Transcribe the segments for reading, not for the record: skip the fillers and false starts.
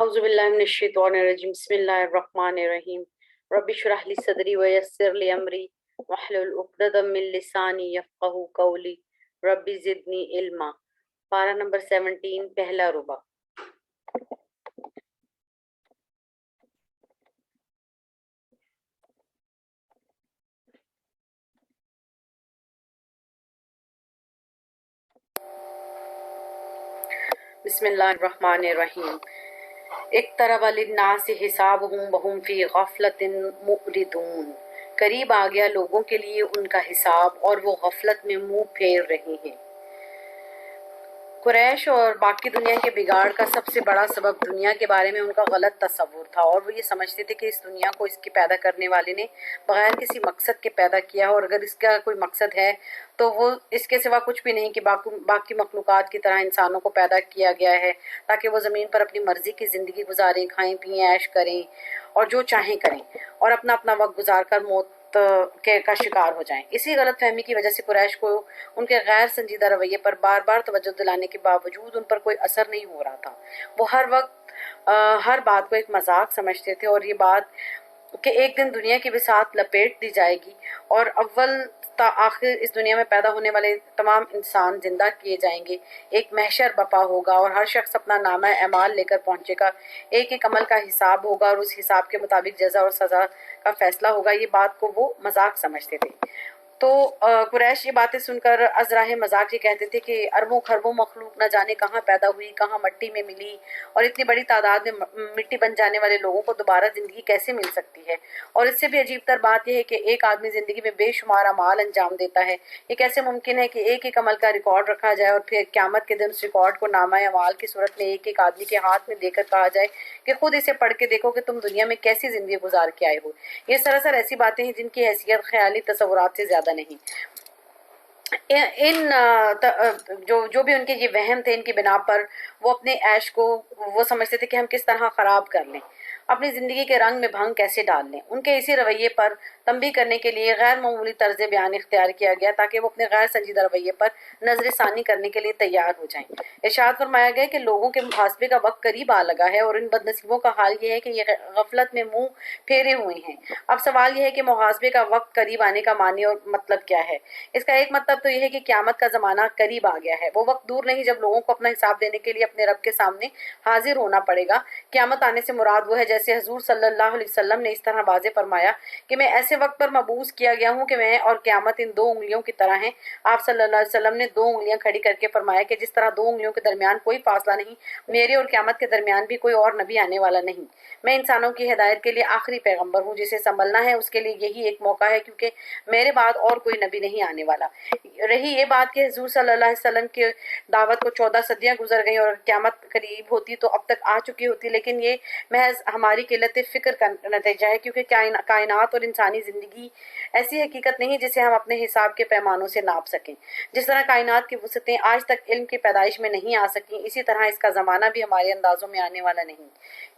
أعوذ بالله من الشيطان الرجيم بسم الله الرحمن الرحيم رب اشرح لي صدري ويسر لي أمري واحلل عقدة من لساني يفقهوا قولي رب زدني علما پارہ نمبر 17 پہلا ربع بسم اللہ الرحمن الرحیم اقترب للناس حسابهم وهم فی غفلۃ معرضون قریب آ گیا لوگوں کے لیے ان کا حساب اور وہ غفلت میں منہ پھیر رہے ہیں۔ قریش اور باقی دنیا کے بگاڑ کا سب سے بڑا سبب دنیا کے بارے میں ان کا غلط تصور تھا، اور وہ یہ سمجھتے تھے کہ اس دنیا کو اس کے پیدا کرنے والے نے بغیر کسی مقصد کے پیدا کیا ہے، اور اگر اس کا کوئی مقصد ہے تو وہ اس کے سوا کچھ بھی نہیں کہ باقی مخلوقات کی طرح انسانوں کو پیدا کیا گیا ہے تاکہ وہ زمین پر اپنی مرضی کی زندگی گزاریں، کھائیں پئیں، عیش کریں اور جو چاہیں کریں، اور اپنا اپنا وقت گزار کر موت کا شکار ہو جائیں۔ اسی غلط فہمی کی وجہ سے قریش کو ان کے غیر سنجیدہ رویے پر بار بار توجہ دلانے کے باوجود ان پر کوئی اثر نہیں ہو رہا تھا۔ وہ ہر وقت ہر بات کو ایک مذاق سمجھتے تھے، اور یہ بات کہ ایک دن دنیا کی بساط لپیٹ دی جائے گی اور اول تا آخر اس دنیا میں پیدا ہونے والے تمام انسان زندہ کیے جائیں گے، ایک محشر بپا ہوگا اور ہر شخص اپنا نامہ اعمال لے کر پہنچے گا، ایک ایک عمل کا حساب ہوگا اور اس حساب کے مطابق جزا اور سزا کا فیصلہ ہوگا۔ یہ بات کو وہ مذاق سمجھتے تھے۔ تو قریش یہ باتیں سن کر ازراہ مذاق یہ کہتے تھے کہ اربوں خربوں مخلوق نہ جانے کہاں پیدا ہوئی، کہاں مٹی میں ملی، اور اتنی بڑی تعداد میں مٹی بن جانے والے لوگوں کو دوبارہ زندگی کیسے مل سکتی ہے؟ اور اس سے بھی عجیب تر بات یہ ہے کہ ایک آدمی زندگی میں بے شمار اعمال انجام دیتا ہے، یہ کیسے ممکن ہے کہ ایک ایک عمل کا ریکارڈ رکھا جائے اور پھر قیامت کے دن اس ریکارڈ کو نامہ اعمال کی صورت میں ایک ایک آدمی کے ہاتھ میں دے کر کہا جائے کہ خود اسے پڑھ کے دیکھو کہ تم دنیا میں کیسی زندگی گزار کے آئے ہو۔ یہ سراسر ایسی باتیں ہیں جن کی حیثیت خیالی تصورات سے زیادہ نہیں۔ ان جو بھی ان کے یہ وہم تھے، ان کی بنا پر وہ اپنے عیش کو وہ سمجھتے تھے کہ ہم کس طرح خراب کر لیں، اپنی زندگی کے رنگ میں بھنگ کیسے ڈال لیں۔ ان کے اسی رویے پر تنبیہ کرنے کے لیے غیر معمولی طرز بیان اختیار کیا گیا تاکہ وہ اپنے غیر سنجیدہ رویے پر نظر ثانی کرنے کے لیے تیار ہو جائیں۔ ارشاد فرمایا گیا کہ لوگوں کے محاسبے کا وقت قریب آ لگا ہے اور ان بد نصیبوں کا حال یہ ہے کہ یہ غفلت میں منہ پھیرے ہوئے ہیں۔ اب سوال یہ ہے کہ محاسبے کا وقت قریب آنے کا معنی اور مطلب کیا ہے؟ اس کا ایک مطلب تو یہ ہے کہ قیامت کا زمانہ قریب آ گیا ہے، وہ وقت دور نہیں جب لوگوں کو اپنا حساب دینے کے لیے اپنے رب کے سامنے حاضر ہونا پڑے گا۔ قیامت آنے سے مراد وہ ہے جیسے حضور صلی اللہ علیہ وسلم نے اس طرح واضح فرمایا کہ میں ایسے وقت پر مبعوث کیا گیا ہوں کہ میں اور قیامت ان دو انگلیوں کی طرح ہیں۔ آپ صلی اللہ علیہ وسلم نے دو انگلیاں کھڑی کر کے فرمایا کہ جس طرح دو انگلیوں کے درمیان کوئی فاصلہ نہیں، میرے اور قیامت کے درمیان بھی کوئی اور نبی آنے والا نہیں۔ میں انسانوں کی ہدایت کے لیے آخری پیغمبر ہوں، جسے سنبھلنا ہے اس کے لیے یہی ایک موقع ہے، کیونکہ میرے بعد اور کوئی نبی نہیں آنے والا۔ رہی یہ بات کہ حضور صلی اللہ علیہ وسلم کی دعوت کو 14 صدیاں گزر گئیں اور قیامت قریب ہوتی تو اب تک آ چکی ہوتی، لیکن یہ محض ہماری قلت فکر کا نتیجہ ہے، کیونکہ کائنات اور انسانی زندگی ایسی حقیقت نہیں جسے ہم اپنے حساب کے پیمانوں سے ناپ سکیں۔ جس طرح کائنات کی وسعتیں آج تک علم کی پیدائش میں نہیں آ سکیں، اسی طرح اس کا زمانہ بھی ہمارے اندازوں میں آنے والا نہیں۔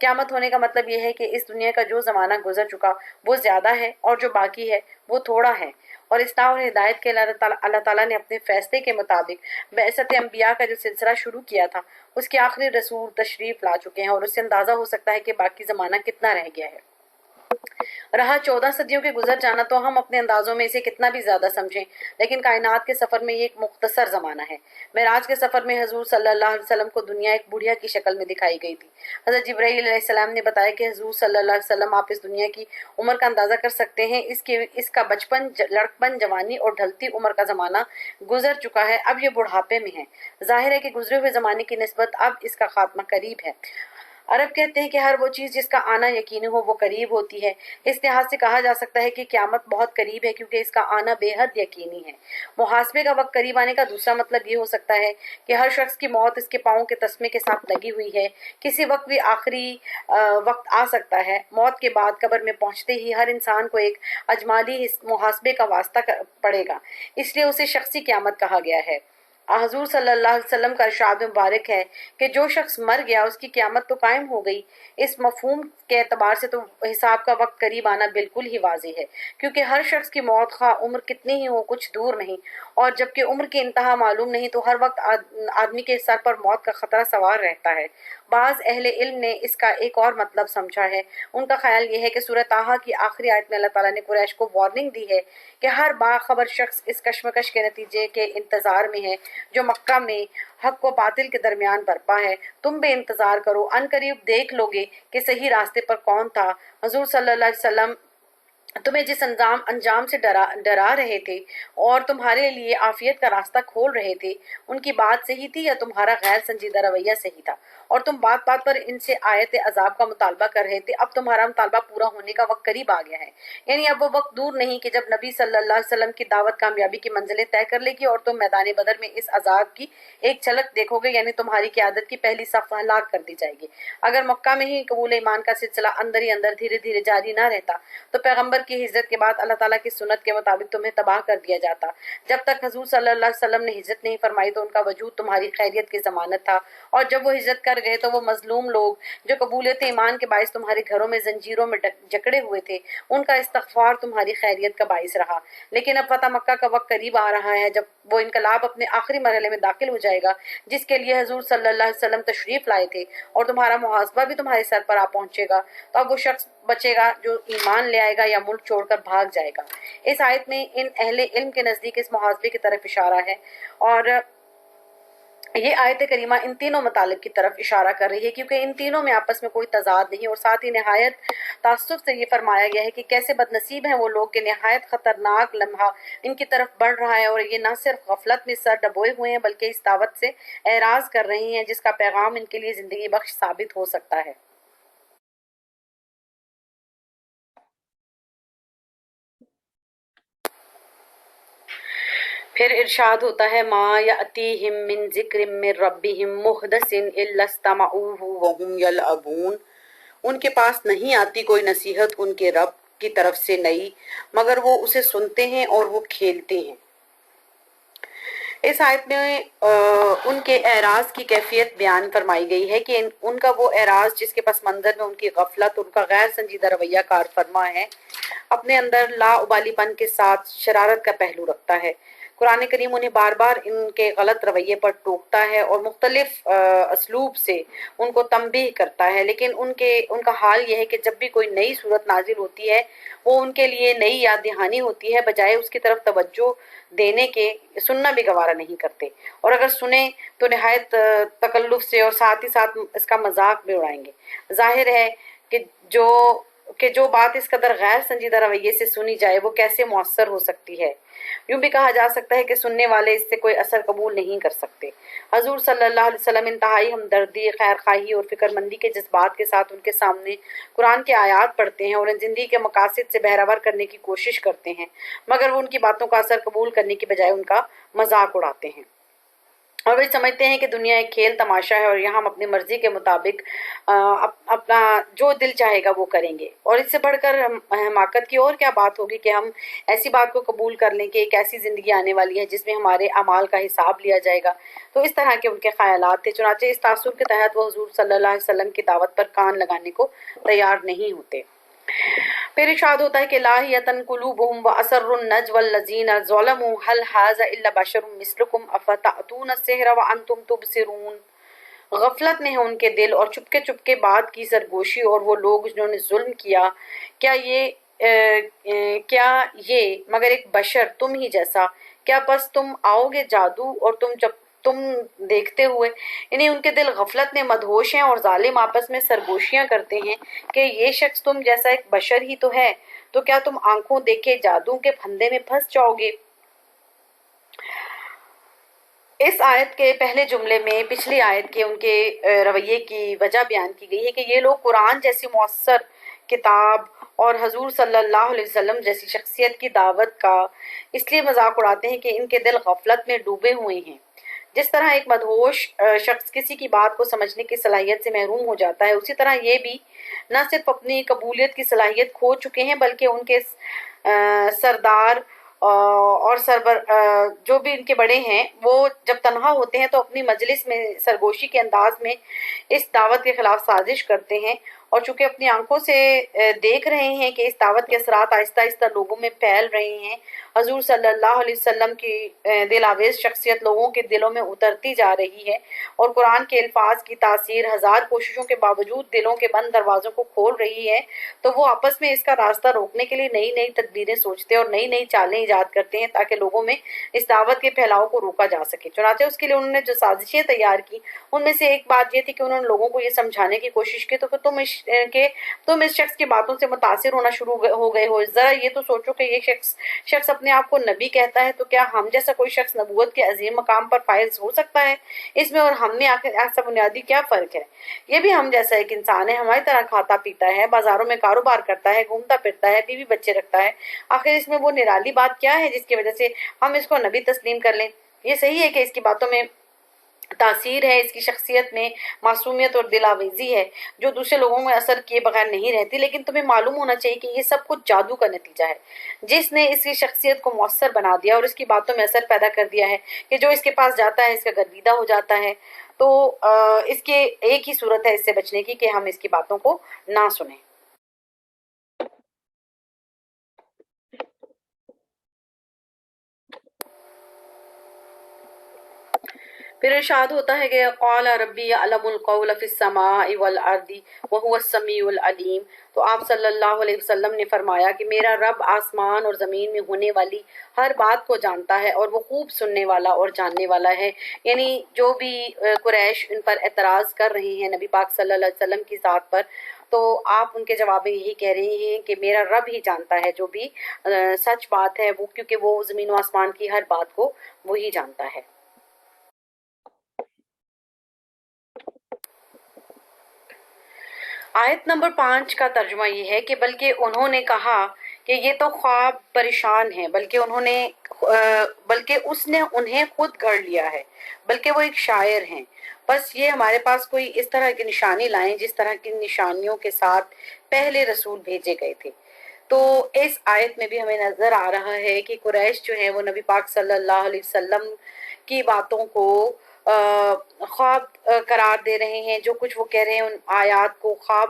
قیامت ہونے کا مطلب یہ ہے کہ اس دنیا کا جو زمانہ گزر چکا وہ زیادہ ہے اور جو باقی ہے وہ تھوڑا ہے، اور اصلاح اور ہدایت کے اللہ تعالیٰ نے اپنے فیصلے کے مطابق بعثت انبیاء کا جو سلسلہ شروع کیا تھا اس کے آخری رسول تشریف لا چکے ہیں، اور اس سے اندازہ ہو سکتا ہے کہ باقی زمانہ کتنا رہ گیا ہے۔ رہا 14 صدیوں کے گزر جانا تو ہم اپنے اندازوں میں اسے کتنا بھی زیادہ سمجھیں، لیکن کائنات کے سفر میں یہ ایک مختصر زمانہ ہے۔ معراج کے سفر میں حضور صلی اللہ علیہ وسلم کو دنیا ایک بڑھیا کی شکل میں دکھائی گئی تھی۔ حضرت جبرائیل علیہ السلام نے بتایا کہ حضور صلی اللہ علیہ وسلم آپ اس دنیا کی عمر کا اندازہ کر سکتے ہیں، اس کا بچپن، لڑکپن، جوانی اور ڈھلتی عمر کا زمانہ گزر چکا ہے، اب یہ بڑھاپے میں ہے۔ ظاہر ہے کہ گزرے ہوئے زمانے کی نسبت اب اس کا خاتمہ قریب ہے۔ عرب کہتے ہیں کہ ہر وہ چیز جس کا آنا یقینی ہو وہ قریب ہوتی ہے۔ اس لحاظ سے کہا جا سکتا ہے کہ قیامت بہت قریب ہے کیونکہ اس کا آنا بے حد یقینی ہے۔ محاسبے کا وقت قریب آنے کا دوسرا مطلب یہ ہو سکتا ہے کہ ہر شخص کی موت اس کے پاؤں کے تسمے کے ساتھ لگی ہوئی ہے، کسی وقت بھی آخری وقت آ سکتا ہے۔ موت کے بعد قبر میں پہنچتے ہی ہر انسان کو ایک اجمالی محاسبے کا واسطہ پڑے گا، اس لیے اسے شخصی قیامت کہا گیا ہے۔ حضور صلی اللہ علیہ وسلم کا ارشاد مبارک ہے کہ جو شخص مر گیا اس کی قیامت تو قائم ہو گئی۔ اس مفہوم کے اعتبار سے تو حساب کا وقت قریب آنا بالکل ہی واضح ہے، کیونکہ ہر شخص کی موت خواہ عمر کتنی ہی ہو کچھ دور نہیں، اور جبکہ عمر کی انتہا معلوم نہیں تو ہر وقت آدمی کے سر پر موت کا خطرہ سوار رہتا ہے۔ بعض اہل علم نے اس کا ایک اور مطلب سمجھا ہے۔ ان کا خیال یہ ہے کہ سورہ طٰہٰ کی آخری آیت میں اللہ تعالیٰ نے قریش کو وارننگ دی ہے کہ ہر باخبر شخص اس کشمکش کے نتیجے کے انتظار میں ہے جو مکہ میں حق و باطل کے درمیان برپا ہے۔ تم بھی انتظار کرو، ان قریب دیکھ لو گے کہ صحیح راستے پر کون تھا۔ حضور صلی اللہ علیہ وسلم تمہیں جس انجام سے ڈرا رہے تھے اور تمہارے لیے عافیت کا راستہ کھول رہے تھے، ان کی بات صحیح تھی یا تمہارا غیر سنجیدہ رویہ صحیح تھا؟ اور تم بات بات پر ان سے آیت عذاب کا مطالبہ کر رہے تھے۔ اب تمہارا مطالبہ پورا ہونے کا وقت قریب آ گیا ہے، یعنی اب وہ وقت دور نہیں کہ جب نبی صلی اللہ علیہ وسلم کی دعوت کامیابی کی منزلیں طے کر لے گی اور تم میدان بدر میں اس عذاب کی ایک جھلک دیکھو گے، یعنی تمہاری قیادت کی پہلی صف ہلاک کر دی جائے گی۔ اگر مکہ میں ہی قبول ایمان کا سلسلہ اندر ہی اندر دھیرے دھیرے جاری نہ رہتا تو پیغمبر کی ہجرت کے بعد اللہ تعالیٰ کی سنت کے مطابق تمہیں تباہ کر دیا جاتا۔ جب تک حضور صلی اللہ علیہ وسلم نے ہجرت نہیں فرمائی تو ان کا وجود تمہاری خیریت کی ضمانت تھا، اور جب وہ ہجرت کر گئے تو وہ مظلوم لوگ جو قبولیت ایمان کے باعث تمہارے گھروں میں زنجیروں میں جکڑے ہوئے تھے، ان کا استغفار تمہاری خیریت کا باعث رہا۔ لیکن اب فتح مکہ کا وقت قریب آ رہا ہے، جب وہ انقلاب اپنے آخری مرحلے میں داخل ہو جائے گا جس کے لیے حضور صلی اللہ علیہ وسلم تشریف لائے تھے، اور تمہارا محاسبہ بھی تمہارے سر پر آ پہنچے گا۔ تو اب وہ شخص بچے گا جو ایمان لے آئے گا یا ملک چھوڑ کر بھاگ جائے گا۔ اس آیت میں ان اہل علم کے نزدیک اس محاسبے کی طرف اشارہ ہے، اور یہ آیت کریمہ ان تینوں مطالب کی طرف اشارہ کر رہی ہے، کیونکہ ان تینوں میں آپس میں کوئی تضاد نہیں، اور ساتھ ہی نہایت تعصب سے یہ فرمایا گیا ہے کہ کیسے بد نصیب ہیں وہ لوگ کہ نہایت خطرناک لمحہ ان کی طرف بڑھ رہا ہے، اور یہ نہ صرف غفلت میں سر ڈبوئے ہوئے ہیں بلکہ اس دعوت سے اعراض کر رہے ہیں جس کا پیغام ان کے لیے زندگی بخش ثابت ہو سکتا ہے۔ پھر ارشاد ہوتا ہے ما یأتیہم من ذکر من ربہم محدث الا استمعوہ وہم یلعبون، ان کے پاس نہیں آتی کوئی نصیحت ان کے رب کی طرف سے نئی مگر وہ اسے سنتے ہیں اور وہ کھیلتے ہیں۔ اس آیت میں ان کے اعراض کی کیفیت بیان فرمائی گئی ہے کہ ان کا وہ اعراض جس کے پس منظر میں ان کی غفلت، ان کا غیر سنجیدہ رویہ کار فرما ہے، اپنے اندر لا ابالی پن کے ساتھ شرارت کا پہلو رکھتا ہے۔ قرآن کریم انہیں بار بار ان کے غلط رویے پر ٹوکتا ہے اور مختلف اسلوب سے ان کو تنبیہ کرتا ہے، لیکن ان کا حال یہ ہے کہ جب بھی کوئی نئی صورت نازل ہوتی ہے وہ ان کے لیے نئی یاد دہانی ہوتی ہے، بجائے اس کی طرف توجہ دینے کے سننا بھی گوارا نہیں کرتے، اور اگر سنیں تو نہایت تکلف سے اور ساتھ ہی ساتھ اس کا مذاق بھی اڑائیں گے۔ ظاہر ہے کہ جو بات اس قدر غیر سنجیدہ رویے سے سنی جائے وہ کیسے مؤثر ہو سکتی ہے۔ یوں بھی کہا جا سکتا ہے کہ سننے والے اس سے کوئی اثر قبول نہیں کر سکتے۔ حضور صلی اللہ علیہ وسلم انتہائی ہمدردی، خیر خواہی اور فکر مندی کے جذبات کے ساتھ ان کے سامنے قرآن کے آیات پڑھتے ہیں اور ان زندگی کے مقاصد سے بہرور کرنے کی کوشش کرتے ہیں، مگر وہ ان کی باتوں کا اثر قبول کرنے کی بجائے ان کا مذاق اڑاتے ہیں، اور وہ سمجھتے ہیں کہ دنیا ایک کھیل تماشا ہے اور یہاں ہم اپنی مرضی کے مطابق اپنا جو دل چاہے گا وہ کریں گے، اور اس سے بڑھ کر حماقت کی اور کیا بات ہوگی کہ ہم ایسی بات کو قبول کر لیں کہ ایک ایسی زندگی آنے والی ہے جس میں ہمارے اعمال کا حساب لیا جائے گا۔ تو اس طرح کے ان کے خیالات تھے، چنانچہ اس تاثر کے تحت وہ حضور صلی اللہ علیہ وسلم کی دعوت پر کان لگانے کو تیار نہیں ہوتے۔ پھر ارشاد ہوتا ہے کہ لاہیتن قلوبہم واسر النجوى الذین ظلموا هل هذا الا بشر مثلکم افتأتون السحر وانتم تبصرون، غفلت میں ہیں ان کے دل اور چپکے بات کی سرگوشی، اور وہ لوگ جنہوں نے ظلم کیا، کیا یہ مگر ایک بشر تم ہی جیسا، کیا بس تم آؤ گے جادو اور تم دیکھتے ہوئے؟ یعنی ان کے دل غفلت میں مدہوش ہیں اور ظالم آپس میں سرگوشیاں کرتے ہیں کہ یہ شخص تم جیسا ایک بشر ہی تو ہے، تو کیا تم آنکھوں دیکھے جادو کے پھندے میں پھنس جاؤ گے؟ اس آیت کے پہلے جملے میں پچھلی آیت کے ان کے رویے کی وجہ بیان کی گئی ہے کہ یہ لوگ قرآن جیسی مؤثر کتاب اور حضور صلی اللہ علیہ وسلم جیسی شخصیت کی دعوت کا اس لیے مذاق اڑاتے ہیں کہ ان کے دل غفلت میں ڈوبے ہوئے ہیں۔ جس طرح ایک مدہوش شخص کسی کی بات کو سمجھنے کی صلاحیت سے محروم ہو جاتا ہے، اسی طرح یہ بھی نہ صرف اپنی قبولیت کی صلاحیت کھو چکے ہیں بلکہ ان کے سردار اور جو بھی ان کے بڑے ہیں وہ جب تنہا ہوتے ہیں تو اپنی مجلس میں سرگوشی کے انداز میں اس دعوت کے خلاف سازش کرتے ہیں، اور چونکہ اپنی آنکھوں سے دیکھ رہے ہیں کہ اس دعوت کے اثرات آہستہ آہستہ لوگوں میں پھیل رہے ہیں، حضور صلی اللہ علیہ وسلم کی دل آویز شخصیت لوگوں کے دلوں میں اترتی جا رہی ہے، اور قرآن کے الفاظ کی تاثیر ہزار کوششوں کے باوجود دلوں کے بند دروازوں کو کھول رہی ہے، تو وہ آپس میں اس کا راستہ روکنے کے لیے نئی نئی تدبیریں سوچتے اور نئی نئی چالیں ایجاد کرتے ہیں تاکہ لوگوں میں اس دعوت کے پھیلاؤ کو روکا جا سکے۔ چنانچہ اس کے لیے انہوں نے جو سازشیں تیار کی ان میں سے ایک بات یہ تھی کہ انہوں نے لوگوں کو یہ سمجھانے کی کوشش کی تو کہ تم اس شخص کی باتوں سے متاثر ہونا شروع ہو گئے ہو، ذرا یہ تو سوچو کہ یہ شخص اپنے آپ کو نبی کہتا ہے، تو کیا ہم جیسا کوئی شخص نبوت کے عظیم مقام پر فائز ہو سکتا ہے؟ اس میں اور ہم میں آخر ایسا بنیادی کیا فرق ہے؟ یہ بھی ہم جیسا ایک انسان ہے، ہماری طرح کھاتا پیتا ہے، بازاروں میں کاروبار کرتا ہے، گھومتا پھرتا ہے، بیوی بچے رکھتا ہے، آخر اس میں وہ نرالی بات کیا ہے جس کی وجہ سے ہم اس کو نبی تسلیم کر لیں؟ یہ صحیح ہے کہ اس کی باتوں میں تاثیر ہے، اس کی شخصیت میں معصومیت اور دل آویزی ہے جو دوسرے لوگوں میں اثر کیے بغیر نہیں رہتی، لیکن تمہیں معلوم ہونا چاہیے کہ یہ سب کچھ جادو کا نتیجہ ہے جس نے اس کی شخصیت کو مؤثر بنا دیا اور اس کی باتوں میں اثر پیدا کر دیا ہے کہ جو اس کے پاس جاتا ہے اس کا گرویدہ ہو جاتا ہے۔ تو اس کے ایک ہی صورت ہے اس سے بچنے کی کہ ہم اس کی باتوں کو نہ سنیں۔ پھر ارشاد ہوتا ہے کہ قال ربی یعلم القول فی السماء والارض وهو السمیع العلیم، تو آپ صلی اللہ علیہ وسلم نے فرمایا کہ میرا رب آسمان اور زمین میں ہونے والی ہر بات کو جانتا ہے اور وہ خوب سننے والا اور جاننے والا ہے۔ یعنی جو بھی قریش ان پر اعتراض کر رہے ہیں نبی پاک صلی اللہ علیہ وسلم کی ذات پر، تو آپ ان کے جواب میں یہی کہہ رہے ہیں کہ میرا رب ہی جانتا ہے جو بھی سچ بات ہے، وہ کیونکہ وہ زمین و آسمان کی ہر بات کو وہی جانتا ہے۔ آیت نمبر 5 کا ترجمہ یہ ہے کہ بلکہ انہوں نے کہا کہ یہ تو خواب پریشان ہیں، بلکہ اس نے انہیں خود گھڑ لیا ہے، بلکہ وہ ایک شاعر ہیں، بس یہ ہمارے پاس کوئی اس طرح کی نشانی لائیں جس طرح کی نشانیوں کے ساتھ پہلے رسول بھیجے گئے تھے۔ تو اس آیت میں بھی ہمیں نظر آ رہا ہے کہ قریش جو ہیں وہ نبی پاک صلی اللہ علیہ وسلم کی باتوں کو خواب قرار دے رہے ہیں، جو کچھ وہ کہہ رہے ہیں ان آیات کو خواب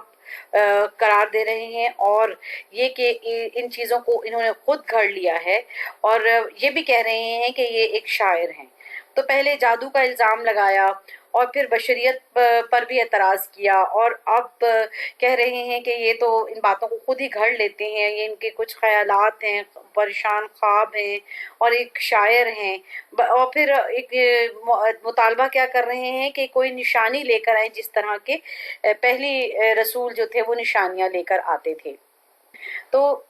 قرار دے رہے ہیں، اور یہ کہ ان چیزوں کو انہوں نے خود گھڑ لیا ہے، اور یہ بھی کہہ رہے ہیں کہ یہ ایک شاعر ہیں۔ تو پہلے جادو کا الزام لگایا اور پھر بشریت پر بھی اعتراض کیا، اور اب کہہ رہے ہیں کہ یہ تو ان باتوں کو خود ہی گھڑ لیتے ہیں، یہ ان کے کچھ خیالات ہیں، پریشان خواب ہیں اور ایک شاعر ہیں، اور پھر ایک مطالبہ کیا کر رہے ہیں کہ کوئی نشانی لے کر آئیں جس طرح کے پہلی رسول جو تھے وہ نشانیاں لے کر آتے تھے۔ تو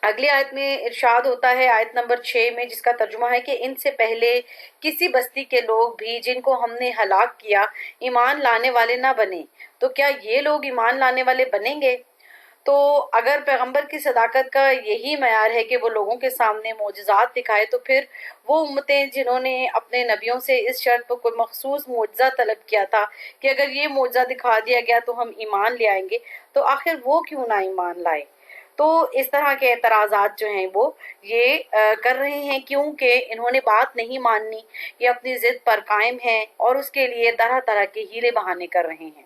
اگلی آیت میں ارشاد ہوتا ہے آیت نمبر 6 میں، جس کا ترجمہ ہے کہ ان سے پہلے کسی بستی کے لوگ بھی جن کو ہم نے ہلاک کیا ایمان لانے والے نہ بنے، تو کیا یہ لوگ ایمان لانے والے بنیں گے؟ تو اگر پیغمبر کی صداقت کا یہی معیار ہے کہ وہ لوگوں کے سامنے معجزات دکھائے، تو پھر وہ امتیں جنہوں نے اپنے نبیوں سے اس شرط پر کوئی مخصوص معجزہ طلب کیا تھا کہ اگر یہ معجزہ دکھا دیا گیا تو ہم ایمان لے آئیں گے، تو آخر وہ کیوں نہ ایمان لائے؟ تو اس طرح کے اعتراضات جو ہیں وہ یہ کر رہے ہیں کیونکہ انہوں نے بات نہیں ماننی، یہ اپنی ضد پر قائم ہیں اور اس کے لیے طرح طرح کے ہیلے بہانے کر رہے ہیں۔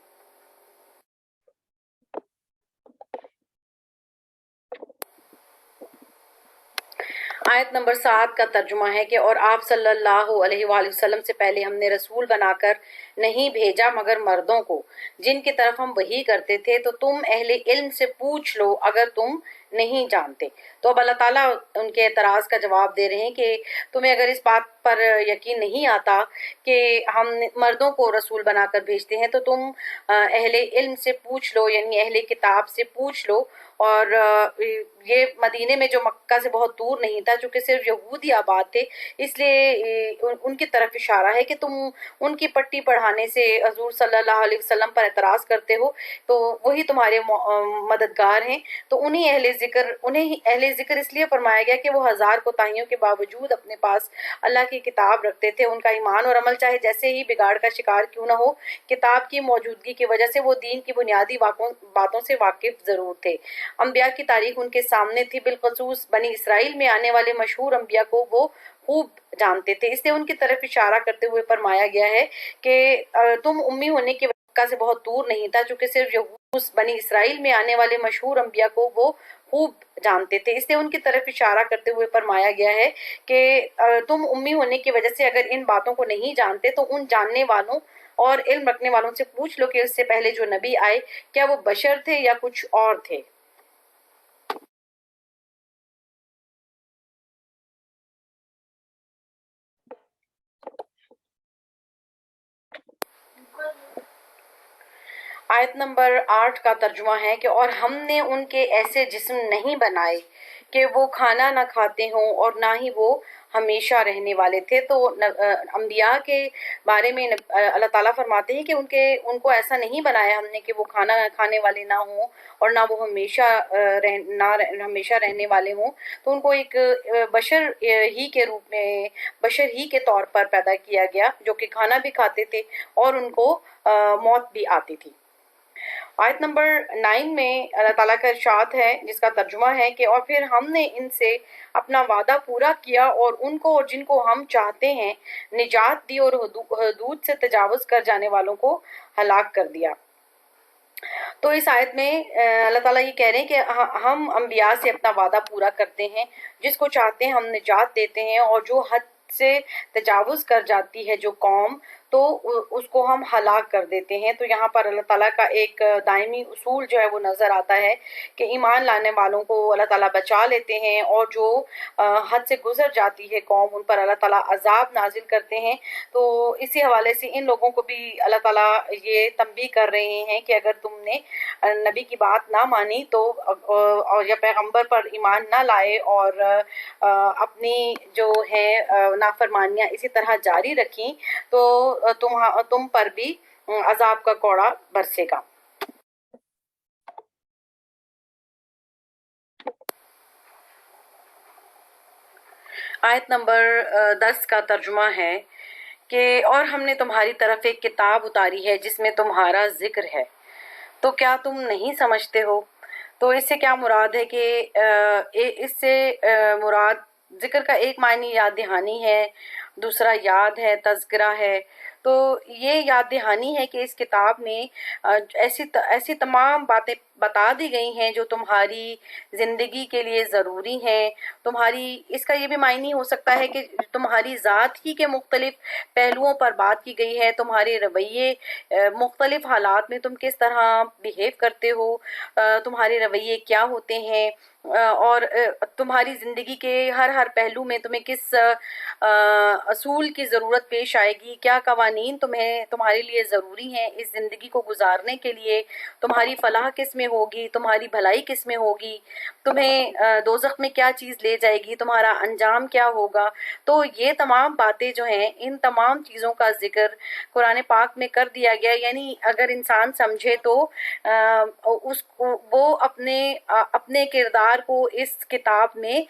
آیت نمبر 7 کا ترجمہ ہے کہ اور آپ صلی اللہ علیہ وآلہ وسلم سے پہلے ہم نے رسول بنا کر نہیں بھیجا مگر مردوں کو جن کی طرف ہم وحی کرتے تھے، تو تم اہل علم سے پوچھ لو اگر تم نہیں جانتے۔ تو اب اللہ تعالیٰ ان کے اعتراض کا جواب دے رہے ہیں کہ تمہیں اگر اس بات پر یقین نہیں آتا کہ ہم مردوں کو رسول بنا کر بھیجتے ہیں تو تم اہل علم سے پوچھ لو، یعنی اہل کتاب سے پوچھ لو۔ اور یہ مدینے میں جو مکہ سے بہت دور نہیں تھا، چونکہ صرف یہودی آباد تھے، اس لیے ان کی طرف اشارہ ہے کہ تم ان کی پٹی پڑھانے سے حضور صلی اللہ علیہ وسلم پر اعتراض کرتے ہو، تو وہی تمہارے مددگار ہیں، تو انہی اہل اہل ذکر اس لیے فرمایا گیا کہ وہ ہزار کوتاہیوں کے باوجود اپنے پاس اللہ کی کتاب رکھتے تھے. ان کا ایمان اور عمل چاہے جیسے ہی بگاڑ کا شکار کیوں نہ ہو، کتاب کی موجودگی کی وجہ سے وہ دین کی بنیادی باتوں سے واقف ضرور تھے. انبیاء کی تاریخ ان کے سامنے تھی، بالخصوص بنی اسرائیل میں آنے والے مشہور انبیاء کو وہ خوب جانتے تھے. اس لیے ان کی طرف اشارہ کرتے ہوئے فرمایا گیا ہے کہ تم امی ہونے کی وجہ سے بہت دور نہیں تھا، چونکہ صرف یہود بنی اسرائیل میں آنے والے مشہور انبیاء کو وہ خوب جانتے تھے. اس لیے ان کی طرف اشارہ کرتے ہوئے فرمایا گیا ہے کہ تم امی ہونے کی وجہ سے اگر ان باتوں کو نہیں جانتے تو ان جاننے والوں اور علم رکھنے والوں سے پوچھ لو کہ اس سے پہلے جو نبی آئے کیا وہ بشر تھے یا کچھ اور تھے. آیت نمبر 8 کا ترجمہ ہے کہ اور ہم نے ان کے ایسے جسم نہیں بنائے کہ وہ کھانا نہ کھاتے ہوں اور نہ ہی وہ ہمیشہ رہنے والے تھے. تو انبیاء کے بارے میں اللہ تعالیٰ فرماتے ہیں کہ ان کو ایسا نہیں بنایا ہم نے کہ وہ کھانا کھانے والے نہ ہوں اور نہ وہ ہمیشہ رہنے والے ہوں. تو ان کو ایک بشر ہی کے روپ میں، بشر ہی کے طور پر پیدا کیا گیا جو کہ کھانا بھی کھاتے تھے اور ان کو موت بھی آتی تھی. آیت نمبر 9 میں اللہ تعالیٰ کا ارشاد ہے جس کا ترجمہ ہے کہ اور پھر ہم نے ان سے اپنا وعدہ پورا کیا اور ان کو اور جن کو ہم چاہتے ہیں نجات دی اور حدود سے تجاوز کر جانے والوں کو ہلاک کر دیا. تو اس آیت میں اللہ تعالیٰ یہ کہہ رہے ہیں کہ ہم انبیاء سے اپنا وعدہ پورا کرتے ہیں، جس کو چاہتے ہیں ہم نجات دیتے ہیں، اور جو حد سے تجاوز کر جاتی ہے جو قوم تو اس کو ہم ہلاک کر دیتے ہیں. تو یہاں پر اللہ تعالیٰ کا ایک دائمی اصول جو ہے وہ نظر آتا ہے کہ ایمان لانے والوں کو اللہ تعالیٰ بچا لیتے ہیں، اور جو حد سے گزر جاتی ہے قوم ان پر اللہ تعالیٰ عذاب نازل کرتے ہیں. تو اسی حوالے سے ان لوگوں کو بھی اللہ تعالیٰ یہ تنبیہ کر رہے ہیں کہ اگر تم نے نبی کی بات نہ مانی تو اور یا پیغمبر پر ایمان نہ لائے اور اپنی جو ہے نافرمانیاں اسی طرح جاری رکھیں تو تم پر بھی عذاب کا کوڑا برسے گا. آیت نمبر 10 کا ترجمہ ہے کہ اور ہم نے تمہاری طرف ایک کتاب اتاری ہے جس میں تمہارا ذکر ہے، تو کیا تم نہیں سمجھتے ہو؟ تو اس سے کیا مراد ہے کہ اس سے مراد ذکر کا ایک معنی یاد دہانی ہے، دوسرا یاد ہے، تذکرہ ہے. تو یہ یاد دہانی ہے کہ اس کتاب میں ایسی تمام باتیں بتا دی گئی ہیں جو تمہاری زندگی کے لیے ضروری ہیں. اس کا یہ بھی معنی ہو سکتا ہے کہ تمہاری ذات ہی کے مختلف پہلوؤں پر بات کی گئی ہے، تمہارے رویے مختلف حالات میں تم کس طرح بیہیو کرتے ہو، تمہارے رویے کیا ہوتے ہیں، اور تمہاری زندگی کے ہر پہلو میں تمہیں کس اصول کی ضرورت پیش آئے گی، کیا قوانین تمہارے لیے ضروری ہیں اس زندگی کو گزارنے کے لیے، تمہاری فلاح کس میں ہوگی، تمہاری بھلائی کس میں ہوگی، تمہیں دوزخ میں کیا چیز لے جائے گی، تمہارا انجام کیا ہوگا. تو یہ تمام باتیں جو ہیں ان تمام چیزوں کا ذکر قرآن پاک میں کر دیا گیا. یعنی اگر انسان سمجھے تو اس کو وہ اپنے کردار کو اس کتاب میں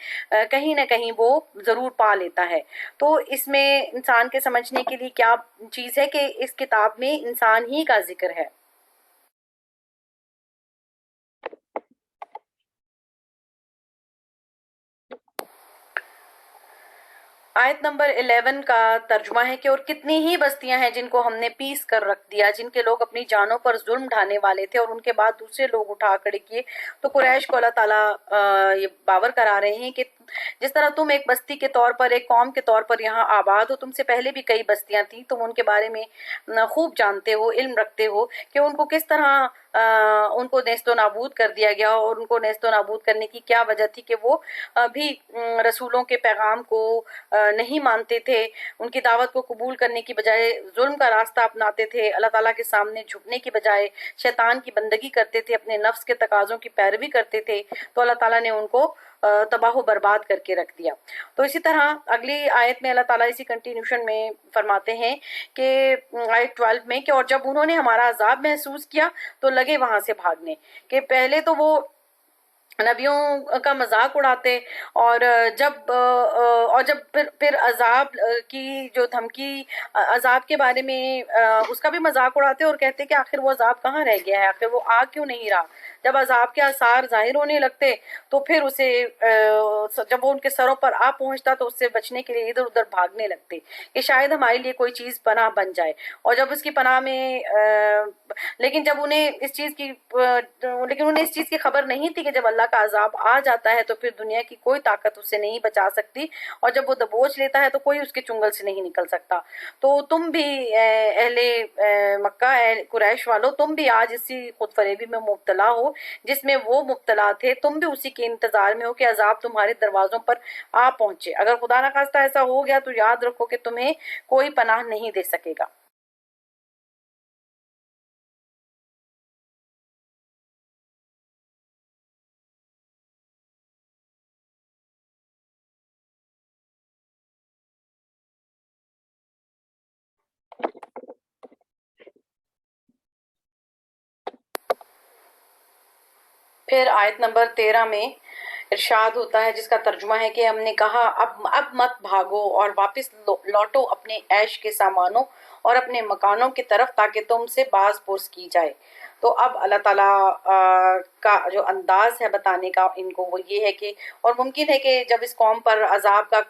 کہیں نہ کہیں وہ ضرور پا لیتا ہے. تو اس میں انسان کے سمجھنے کے لیے کیا چیز ہے کہ اس کتاب میں انسان ہی کا ذکر ہے. آیت نمبر 11 کا ترجمہ ہے کہ اور کتنی ہی بستیاں ہیں جن کو ہم نے پیس کر رکھ دیا، جن کے لوگ اپنی جانوں پر ظلم ڈھانے والے تھے اور ان کے بعد دوسرے لوگ اٹھا کھڑے کیے. تو قریش کو اللہ تعالیٰ یہ باور کرا رہے ہیں کہ جس طرح تم ایک بستی کے طور پر، ایک قوم کے طور پر یہاں آباد ہو، تم سے پہلے بھی کئی بستیاں تھیں، تم ان کے بارے میں خوب جانتے ہو، علم رکھتے ہو کہ ان کو کس طرح ان کو نیست و نابود کر دیا گیا، اور ان کو نیست و نابود کرنے کی کیا وجہ تھی کہ وہ بھی رسولوں کے پیغام کو نہیں مانتے تھے، ان کی دعوت کو قبول کرنے کی بجائے ظلم کا راستہ اپناتے تھے، اللہ تعالیٰ کے سامنے جھکنے کی بجائے شیطان کی بندگی کرتے تھے، اپنے نفس کے تقاضوں کی پیروی کرتے تھے. تو اللہ تعالیٰ نے ان کو تباہ و برباد کر کے رکھ دیا. تو اسی طرح اگلی آیت میں اللہ تعالیٰ اسی کنٹینیوشن میں فرماتے ہیں کہ آیت 12 میں کہ اور جب انہوں نے ہمارا عذاب محسوس کیا تو لگے وہاں سے بھاگنے. کہ پہلے تو وہ نبیوں کا مذاق اڑاتے، اور جب پھر عذاب کی جو دھمکی، عذاب کے بارے میں اس کا بھی مذاق اڑاتے اور کہتے کہ آخر وہ عذاب کہاں رہ گیا ہے، آخر وہ آ کیوں نہیں رہا۔ جب عذاب کے آثار ظاہر ہونے لگتے تو پھر اسے جب وہ ان کے سروں پر آ پہنچتا تو اس سے بچنے کے لیے ادھر ادھر بھاگنے لگتے کہ شاید ہمارے لیے کوئی چیز پناہ بن جائے۔ اور جب اس کی پناہ میں لیکن جب انہیں اس چیز کی لیکن انہیں اس چیز کی خبر نہیں تھی کہ جب اللہ کا عذاب آ جاتا ہے تو پھر دنیا کی کوئی طاقت اسے نہیں بچا سکتی، اور جب وہ دبوچ لیتا ہے تو کوئی اس کے چنگل سے نہیں نکل سکتا۔ تو تم بھی اہل مکہ، اہل قریش والو، تم بھی آج اسی خود فریبی میں مبتلا ہو جس میں وہ مبتلا تھے۔ تم بھی اسی کے انتظار میں ہو کہ عذاب تمہارے دروازوں پر آ پہنچے۔ اگر خدا نخواستہ ایسا ہو گیا تو یاد رکھو کہ تمہیں کوئی پناہ نہیں دے سکے گا۔ پھر آیت نمبر 13 میں ارشاد ہوتا ہے، جس کا ترجمہ ہے کہ ہم نے کہا اب مت بھاگو اور واپس لوٹو اپنے عیش کے سامانوں اور اپنے مکانوں کی طرف تاکہ تم سے باز پرس کی جائے۔ تو اب اللہ تعالیٰ کا جو انداز ہے بتانے کا ان کو وہ یہ ہے کہ، اور ممکن ہے کہ جب اس قوم پر عذاب کا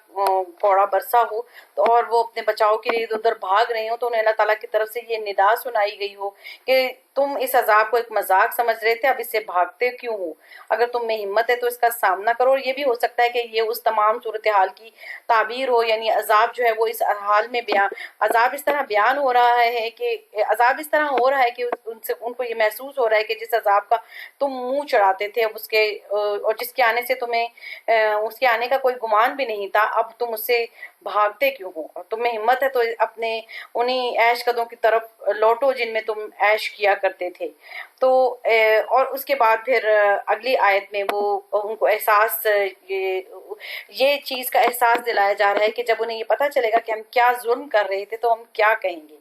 کوڑا برسا ہو تو اور وہ اپنے بچاؤ کے لیے ادھر ادھر بھاگ رہے ہوں تو انہیں اللہ تعالیٰ کی طرف سے یہ ندا سنائی گئی ہو کہ تم اس عذاب کو ایک مذاق سمجھ رہے تھے، اب اس سے بھاگتے کیوں ہو؟ اگر تم میں ہمت ہے تو اس کا سامنا کرو۔ اور یہ بھی ہو سکتا ہے کہ یہ اس تمام صورتحال کی تعبیر ہو، یعنی عذاب جو ہے وہ اس حال میں عذاب اس طرح بیان ہو رہا ہے کہ عذاب اس طرح ہو رہا ہے کہ ان کو یہ محسوس ہو رہا ہے کہ جس عذاب کا تم منہ چڑھاتے تھے اب اس کے اور جس کے آنے سے تمہیں اس کے آنے کا کوئی گمان بھی نہیں تھا، اب تم اس سے بھاگتے کیوں ہو؟ اور تم میں ہمت ہے تو اپنے انہی عیش قدوں کی طرف لوٹو جن میں تم عیش کیا کرتے تھے۔ تو اور اس کے بعد پھر اگلی آیت میں وہ ان کو احساس، یہ چیز کا احساس دلایا جا رہا ہے کہ جب انہیں یہ پتہ چلے گا کہ ہم کیا ظلم کر رہے تھے تو ہم کیا کہیں گے۔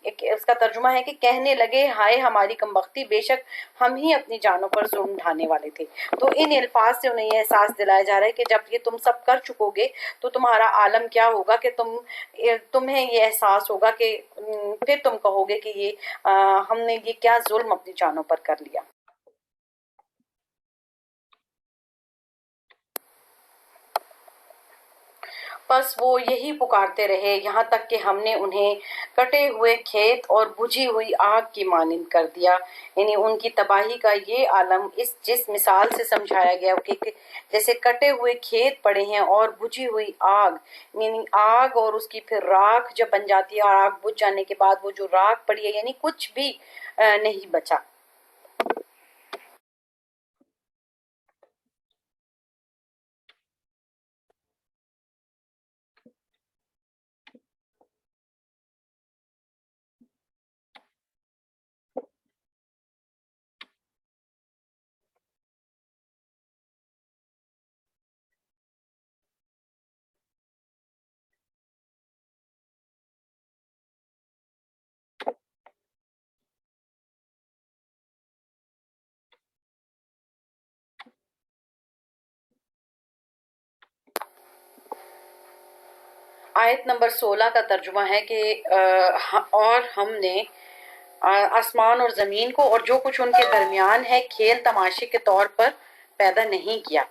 اس کا ترجمہ ہے کہ کہنے لگے ہائے ہماری کمبختی، بے شک ہم ہی اپنی جانوں پر ظلم ڈھانے والے تھے۔ تو ان الفاظ سے انہیں یہ احساس دلایا جا رہا ہے کہ جب یہ تم سب کر چکو گے تو تمہارا عالم کیا ہوگا کہ تمہیں یہ احساس ہوگا کہ پھر تم کہو گے کہ یہ ہم نے یہ کیا ظلم اپنی جانوں پر کر لیا۔ بس وہ یہی پکارتے رہے یہاں تک کہ ہم نے انہیں کٹے ہوئے کھیت اور بجھی ہوئی آگ کی مانند کر دیا۔ یعنی ان کی تباہی کا یہ عالم جس مثال سے سمجھایا گیا کہ جیسے کٹے ہوئے کھیت پڑے ہیں اور بجھی ہوئی آگ، یعنی آگ اور اس کی پھر راکھ جب بن جاتی ہے اور آگ بجھ جانے کے بعد وہ جو راکھ پڑی ہے، یعنی کچھ بھی نہیں بچا۔ آیت نمبر 16 کا ترجمہ ہے کہ اور ہم نے آسمان اور زمین کو اور جو کچھ ان کے درمیان ہے کھیل تماشے کے طور پر پیدا نہیں کیا۔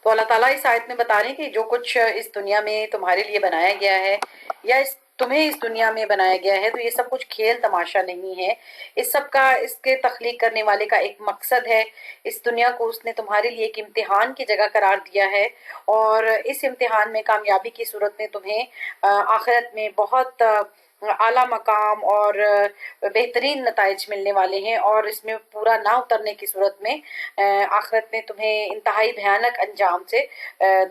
تو اللہ تعالیٰ اس آیت میں بتا رہے ہیں کہ جو کچھ اس دنیا میں تمہارے لیے بنایا گیا ہے یا تمہیں اس دنیا میں بنایا گیا ہے تو یہ سب کچھ کھیل تماشا نہیں ہے۔ اس سب کا، اس کے تخلیق کرنے والے کا ایک مقصد ہے۔ اس دنیا کو اس نے تمہارے لیے ایک امتحان کی جگہ قرار دیا ہے، اور اس امتحان میں کامیابی کی صورت میں تمہیں آخرت میں بہت اعلیٰ مقام اور بہترین نتائج ملنے والے ہیں، اور اس میں پورا نہ اترنے کی صورت میں آخرت میں تمہیں انتہائی بھیانک انجام سے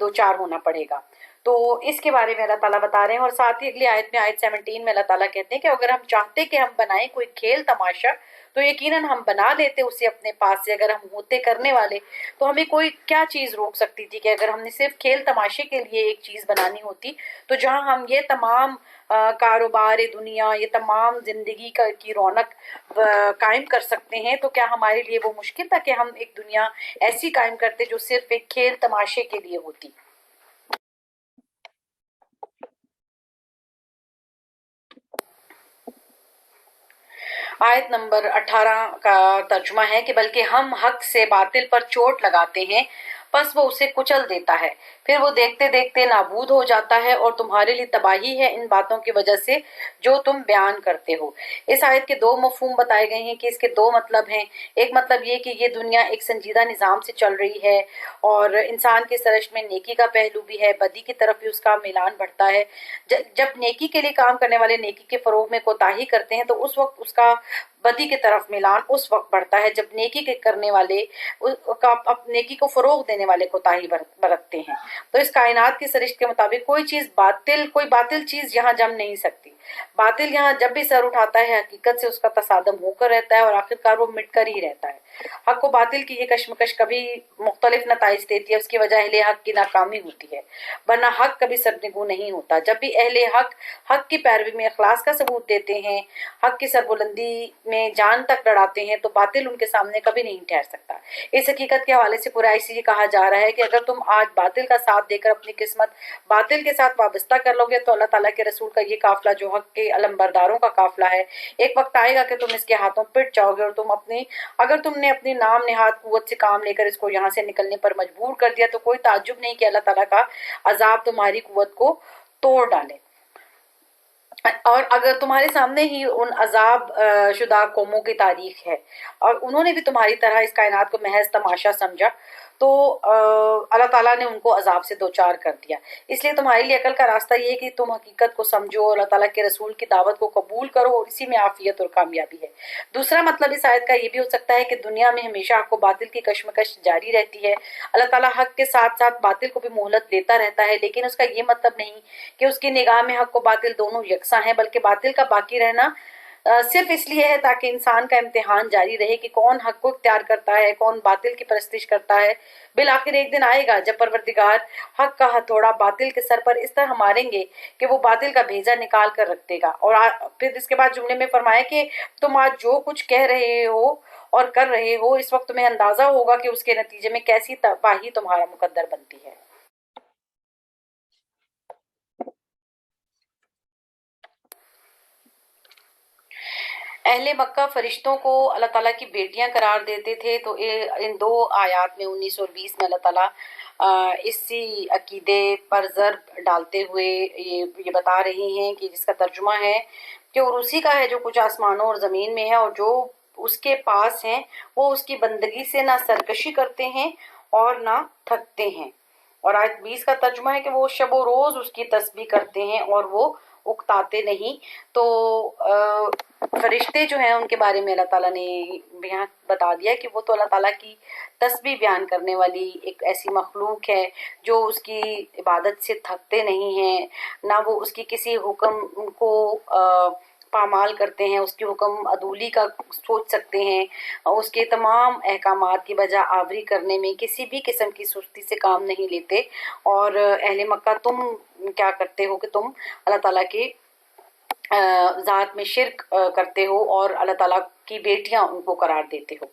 دوچار ہونا پڑے گا۔ تو اس کے بارے میں اللہ تعالیٰ بتا رہے ہیں. اور ساتھ ہی اگلی آیت میں آیت 17 میں اللہ تعالیٰ کہتے ہیں کہ اگر ہم چاہتے کہ ہم بنائیں کوئی کھیل تماشا تو یقیناً ہم بنا لیتے اسے اپنے پاس سے. اگر ہم ہوتے کرنے والے تو ہمیں کوئی کیا چیز روک سکتی تھی کہ اگر ہم نے صرف کھیل تماشے کے لیے ایک چیز بنانی ہوتی تو جہاں ہم یہ تمام کاروبار دنیا، یہ تمام زندگی کی رونق قائم کر سکتے ہیں، تو کیا ہمارے لیے وہ مشکل تھا کہ ہم ایک دنیا ایسی قائم کرتے جو صرف ایک کھیل تماشے کے لیے ہوتی. آیت نمبر 18 کا ترجمہ ہے کہ بلکہ ہم حق سے باطل پر چوٹ لگاتے ہیں پس وہ اسے کچل دیتا ہے، پھر وہ دیکھتے دیکھتے نابود ہو جاتا ہے، اور تمہارے لیے تباہی ہے ان باتوں کی وجہ سے جو تم بیان کرتے ہو. اس آیت کے دو مفہوم بتائے گئے ہیں کہ اس کے دو مطلب ہیں. ایک مطلب یہ کہ یہ دنیا ایک سنجیدہ نظام سے چل رہی ہے اور انسان کے سرشت میں نیکی کا پہلو بھی ہے، بدی کی طرف بھی اس کا میلان بڑھتا ہے. جب نیکی کے لیے کام کرنے والے نیکی کے فروغ میں کوتاہی کرتے ہیں تو اس وقت اس کا بدی کی طرف میلان اس وقت بڑھتا ہے جب نیکی کے کرنے والے نیکی کو فروغ دینے والے کوتاہی برتتے ہیں. تو اس کائنات کی سرشت کے مطابق کوئی باطل چیز یہاں جم نہیں سکتی. باطل یہاں جب بھی سر اٹھاتا ہے حقیقت سے اس کا تصادم ہو کر رہتا ہے اور آخرکار وہ مٹ کر ہی رہتا ہے. حق و باطل کی یہ کشمکش کبھی مختلف نتائج دیتی ہے، اس کی وجہ اہل حق کی ناکامی ہوتی ہے، ورنہ حق کبھی سرنگوں نہیں ہوتا. جب بھی اہل حق کی پیروی میں اخلاص کا ثبوت دیتے ہیں، حق کی سربلندی میں جان تک لڑاتے ہیں، تو باطل ان کے سامنے کبھی نہیں ٹھہر سکتا. اس حقیقت کے حوالے سے قرآن سے یہ کہا جا رہا ہے کہ اگر تم آج باطل کا ساتھ دے کر اپنی قسمت باطل کے ساتھ وابستہ کر لو گے تو اللہ تعالیٰ کے رسول کا یہ قافلہ جو حق کے علمبرداروں کا قافلہ ہے، ایک وقت آئے گا کہ تم اس کے ہاتھوں پٹ جاؤ گے، اور اگر تم نے اپنی نام نہاد قوت سے کام لے کر اس کو یہاں سے نکلنے پر مجبور کر دیا تو کوئی تعجب نہیں کہ اللہ تعالیٰ کا عذاب تمہاری قوت کو توڑ ڈالے. اور اگر تمہارے سامنے ہی ان عذاب شدہ قوموں کی تاریخ ہے اور انہوں نے بھی تمہاری طرح اس کائنات کو محض تماشا سمجھا تو اللہ تعالیٰ نے ان کو عذاب سے دوچار کر دیا. اس لیے تمہارے لیے عقل کا راستہ یہ ہے کہ تم حقیقت کو سمجھو، اللہ تعالیٰ کے رسول کی دعوت کو قبول کرو، اور اسی میں عافیت اور کامیابی ہے. دوسرا مطلب اس آیت کا یہ بھی ہو سکتا ہے کہ دنیا میں ہمیشہ حق و باطل کی کشمکش جاری رہتی ہے. اللہ تعالیٰ حق کے ساتھ ساتھ باطل کو بھی مہلت دیتا رہتا ہے، لیکن اس کا یہ مطلب نہیں کہ اس کی نگاہ میں حق و باطل دونوں یکساں ہیں، بلکہ باطل کا باقی رہنا صرف اس لیے ہے تاکہ انسان کا امتحان جاری رہے کہ کون حق کو اختیار کرتا ہے، کون باطل کی پرستش کرتا ہے. بالآخر ایک دن آئے گا جب پروردگار حق کا ہتھوڑا باطل کے سر پر اس طرح ماریں گے کہ وہ باطل کا بھیجا نکال کر رکھ دے گا. اور پھر اس کے بعد جملے میں فرمایا کہ تم آج جو کچھ کہہ رہے ہو اور کر رہے ہو اس وقت تمہیں اندازہ ہوگا کہ اس کے نتیجے میں کیسی تباہی تمہارا مقدر بنتی ہے. اہل مکہ فرشتوں کو اللہ تعالیٰ کی بیٹیاں قرار دیتے تھے، تو ان دو آیات میں 19 اور 20 میں اللہ تعالیٰ اسی عقیدے پر ضرب ڈالتے ہوئے یہ بتا رہی ہیں کہ جس کا ترجمہ ہے کہ اور اسی کا ہے جو کچھ آسمانوں اور زمین میں ہے، اور جو اس کے پاس ہیں وہ اس کی بندگی سے نہ سرکشی کرتے ہیں اور نہ تھکتے ہیں. اور آیت 20 کا ترجمہ ہے کہ وہ شب و روز اس کی تسبیح کرتے ہیں اور وہ اکتاتے نہیں. تو فرشتے جو ہیں ان کے بارے میں اللہ تعالیٰ نے یہاں بتا دیا کہ وہ تو اللہ تعالیٰ کی تسبیح بیان کرنے والی ایک ایسی مخلوق ہے جو اس کی عبادت سے تھکتے نہیں ہیں، نہ وہ اس کی کسی حکم کو پامال کرتے ہیں، اس کی حکم عدولی کا سوچ سکتے ہیں، اس کے تمام احکامات کی بجا آوری کرنے میں کسی بھی قسم کی سستی سے کام نہیں لیتے. اور اہل مکہ تم کیا کرتے ہو کہ تم اللہ تعالیٰ کے ذات میں شرک کرتے ہو اور اللہ تعالیٰ کی بیٹیاں ان کو قرار دیتے ہو.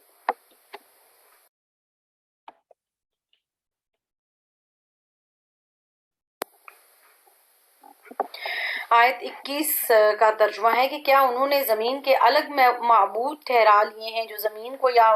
آیت 21 کا ترجمہ ہے کہ کیا انہوں نے زمین کے الگ معبود ٹھہرا لیے ہیں جو زمین کو یا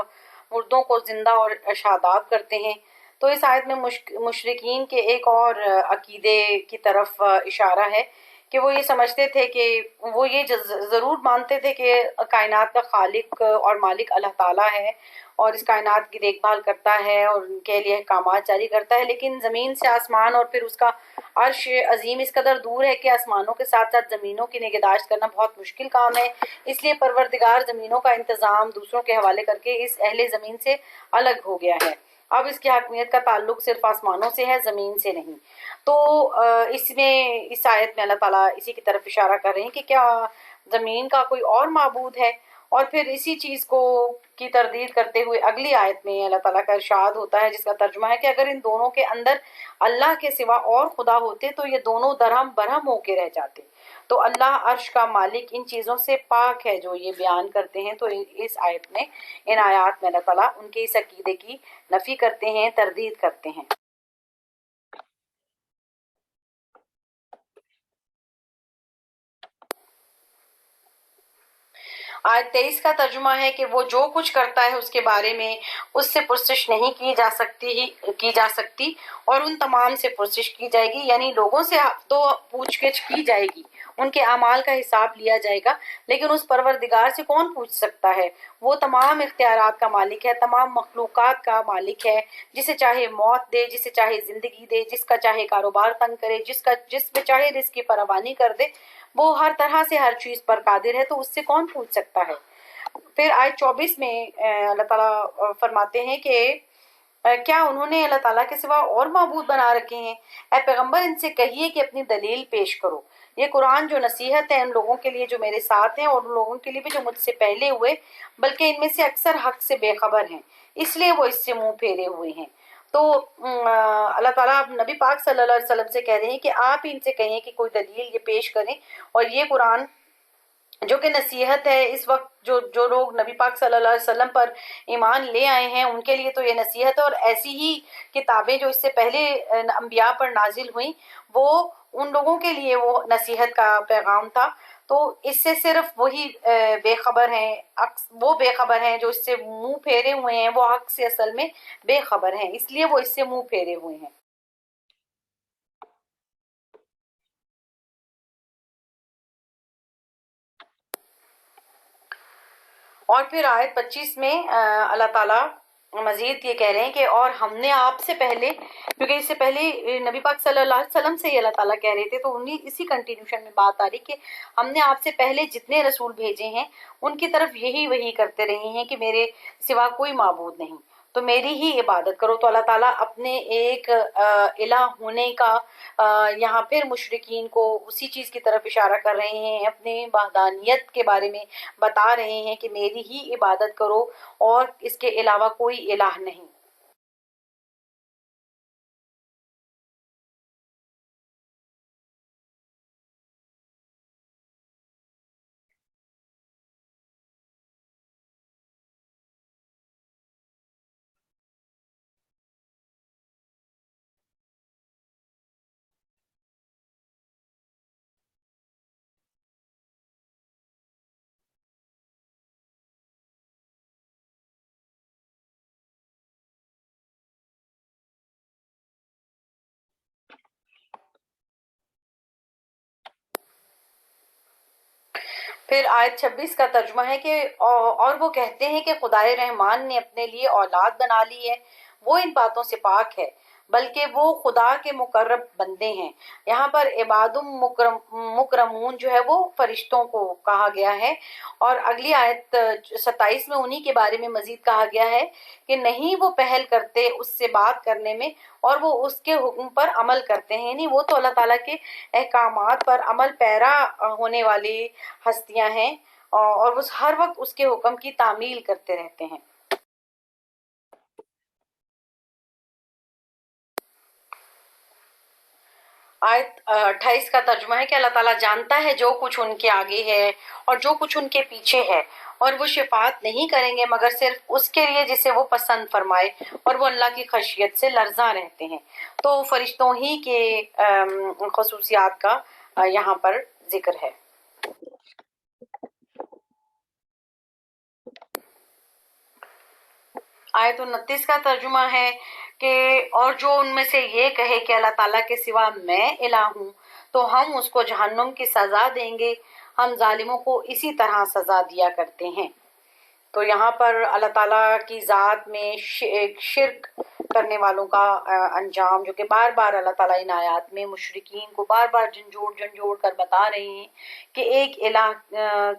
مردوں کو زندہ اور شاداب کرتے ہیں. تو اس آیت میں مشرکین کے ایک اور عقیدے کی طرف اشارہ ہے کہ وہ یہ سمجھتے تھے کہ وہ یہ ضرور مانتے تھے کہ کائنات کا خالق اور مالک اللہ تعالیٰ ہے اور اس کائنات کی دیکھ بھال کرتا ہے اور ان کے لیے احکامات جاری کرتا ہے، لیکن زمین سے آسمان اور پھر اس کا عرش عظیم اس قدر دور ہے کہ آسمانوں کے ساتھ ساتھ زمینوں کی نگہداشت کرنا بہت مشکل کام ہے. اس لیے پروردگار زمینوں کا انتظام دوسروں کے حوالے کر کے اس اہل زمین سے الگ ہو گیا ہے اب اس کی حاکمیت کا تعلق صرف آسمانوں سے ہے، زمین سے نہیں۔ تو اس آیت میں اللہ تعالیٰ اسی کی طرف اشارہ کر رہے ہیں کہ کیا زمین کا کوئی اور معبود ہے؟ اور پھر اسی چیز کو کی تردید کرتے ہوئے اگلی آیت میں اللہ تعالیٰ کا ارشاد ہوتا ہے، جس کا ترجمہ ہے کہ اگر ان دونوں کے اندر اللہ کے سوا اور خدا ہوتے تو یہ دونوں درہم برہم ہو کے رہ جاتے۔ تو اللہ عرش کا مالک ان چیزوں سے پاک ہے جو یہ بیان کرتے ہیں۔ تو اس آیت میں، ان آیات میں اللہ تعالیٰ ان کے اس عقیدے کی نفی کرتے ہیں، تردید کرتے ہیں۔ آیت 23 کا ترجمہ ہے کہ وہ جو کچھ کرتا ہے اس کے بارے میں اس سے پرسش نہیں کی جا سکتی اور ان تمام سے پرسش کی جائے گی، یعنی لوگوں سے تو پوچھ گچھ کی جائے گی، ان کے اعمال کا حساب لیا جائے گا، لیکن اس پروردگار سے کون پوچھ سکتا ہے؟ وہ تمام اختیارات کا مالک ہے، تمام مخلوقات کا مالک ہے، جسے چاہے موت دے، جسے چاہے زندگی دے، جس کا چاہے کاروبار تنگ کرے، جس میں چاہے رزق کی فراوانی کر دے، وہ ہر طرح سے ہر چیز پر قادر ہے، تو اس سے کون پوچھ سکتا ہے؟ پھر آیت 24 میں اللہ تعالیٰ فرماتے ہیں کہ کیا انہوں نے اللہ تعالیٰ کے سوا اور معبود بنا رکھے ہیں؟ اے پیغمبر ان سے کہیے کہ اپنی دلیل پیش کرو۔ یہ قرآن جو نصیحت ہے ان لوگوں کے لیے جو میرے ساتھ ہیں اور ان لوگوں کے لیے بھی جو مجھ سے پہلے ہوئے، بلکہ ان میں سے اکثر حق سے بے خبر ہیں، اس لیے وہ اس سے منہ پھیرے ہوئے ہیں۔ تو اللہ تعالیٰ اب نبی پاک صلی اللہ علیہ وسلم سے کہہ رہے ہیں کہ آپ ان سے کہیں کہ کوئی دلیل یہ پیش کریں، اور یہ قرآن جو کہ نصیحت ہے، اس وقت جو لوگ نبی پاک صلی اللہ علیہ وسلم پر ایمان لے آئے ہیں ان کے لیے تو یہ نصیحت ہے، اور ایسی ہی کتابیں جو اس سے پہلے انبیاء پر نازل ہوئیں وہ ان لوگوں کے لیے وہ نصیحت کا پیغام تھا۔ تو اس سے صرف وہی بے خبر ہیں، وہ بے خبر ہیں جو اس سے منہ پھیرے ہوئے ہیں، وہ حق سے اصل میں بے خبر ہیں، اس لیے وہ اس سے منہ پھیرے ہوئے ہیں۔ اور پھر آیت 25 میں اللہ تعالیٰ مزید یہ کہہ رہے ہیں کہ اور ہم نے آپ سے پہلے، کیونکہ اس سے پہلے نبی پاک صلی اللہ علیہ وسلم سے ہی اللہ تعالیٰ کہہ رہے تھے، تو اسی کنٹینیوشن میں بات آ رہی کہ ہم نے آپ سے پہلے جتنے رسول بھیجے ہیں ان کی طرف یہی کرتے رہے ہیں کہ میرے سوا کوئی معبود نہیں، تو میری ہی عبادت کرو۔ تو اللہ تعالیٰ اپنے ایک الہ ہونے کا یہاں پھر مشرکین کو اسی چیز کی طرف اشارہ کر رہے ہیں، اپنے وحدانیت کے بارے میں بتا رہے ہیں کہ میری ہی عبادت کرو اور اس کے علاوہ کوئی الہ نہیں۔ پھر آیت 26 کا ترجمہ ہے کہ اور وہ کہتے ہیں کہ خدائے رحمان نے اپنے لیے اولاد بنا لی ہے، وہ ان باتوں سے پاک ہے، بلکہ وہ خدا کے مقرب بندے ہیں۔ یہاں پر عباد مکرمون جو ہے وہ فرشتوں کو کہا گیا ہے، اور اگلی آیت 27 میں انہی کے بارے میں مزید کہا گیا ہے کہ نہیں وہ پہل کرتے اس سے بات کرنے میں اور وہ اس کے حکم پر عمل کرتے ہیں، یعنی وہ تو اللہ تعالیٰ کے احکامات پر عمل پیرا ہونے والی ہستیاں ہیں، اور وہ ہر وقت اس کے حکم کی تعمیل کرتے رہتے ہیں۔ آیت 28 کا ترجمہ ہے کہ اللہ تعالیٰ جانتا ہے جو کچھ ان کے آگے ہے اور جو کچھ ان کے پیچھے ہے، اور وہ شفاعت نہیں کریں گے مگر صرف اس کے لیے جسے وہ پسند فرمائے، اور وہ اللہ کی خشیت سے لرزاں رہتے ہیں۔ تو فرشتوں ہی کے خصوصیات کا یہاں پر ذکر ہے۔ آیت 29 کا ترجمہ ہے کہ اور جو ان میں سے یہ کہے کہ اللہ تعالیٰ کے سوا میں الہ ہوں تو ہم اس کو جہنم کی سزا دیں گے، ہم ظالموں کو اسی طرح سزا دیا کرتے ہیں۔ تو یہاں پر اللہ تعالیٰ کی ذات میں شرک کرنے والوں کا انجام، جو کہ بار بار اللہ تعالیٰ ان آیات میں مشرکین کو بار بار جھنجھوڑ کر بتا رہے ہیں کہ ایک الہ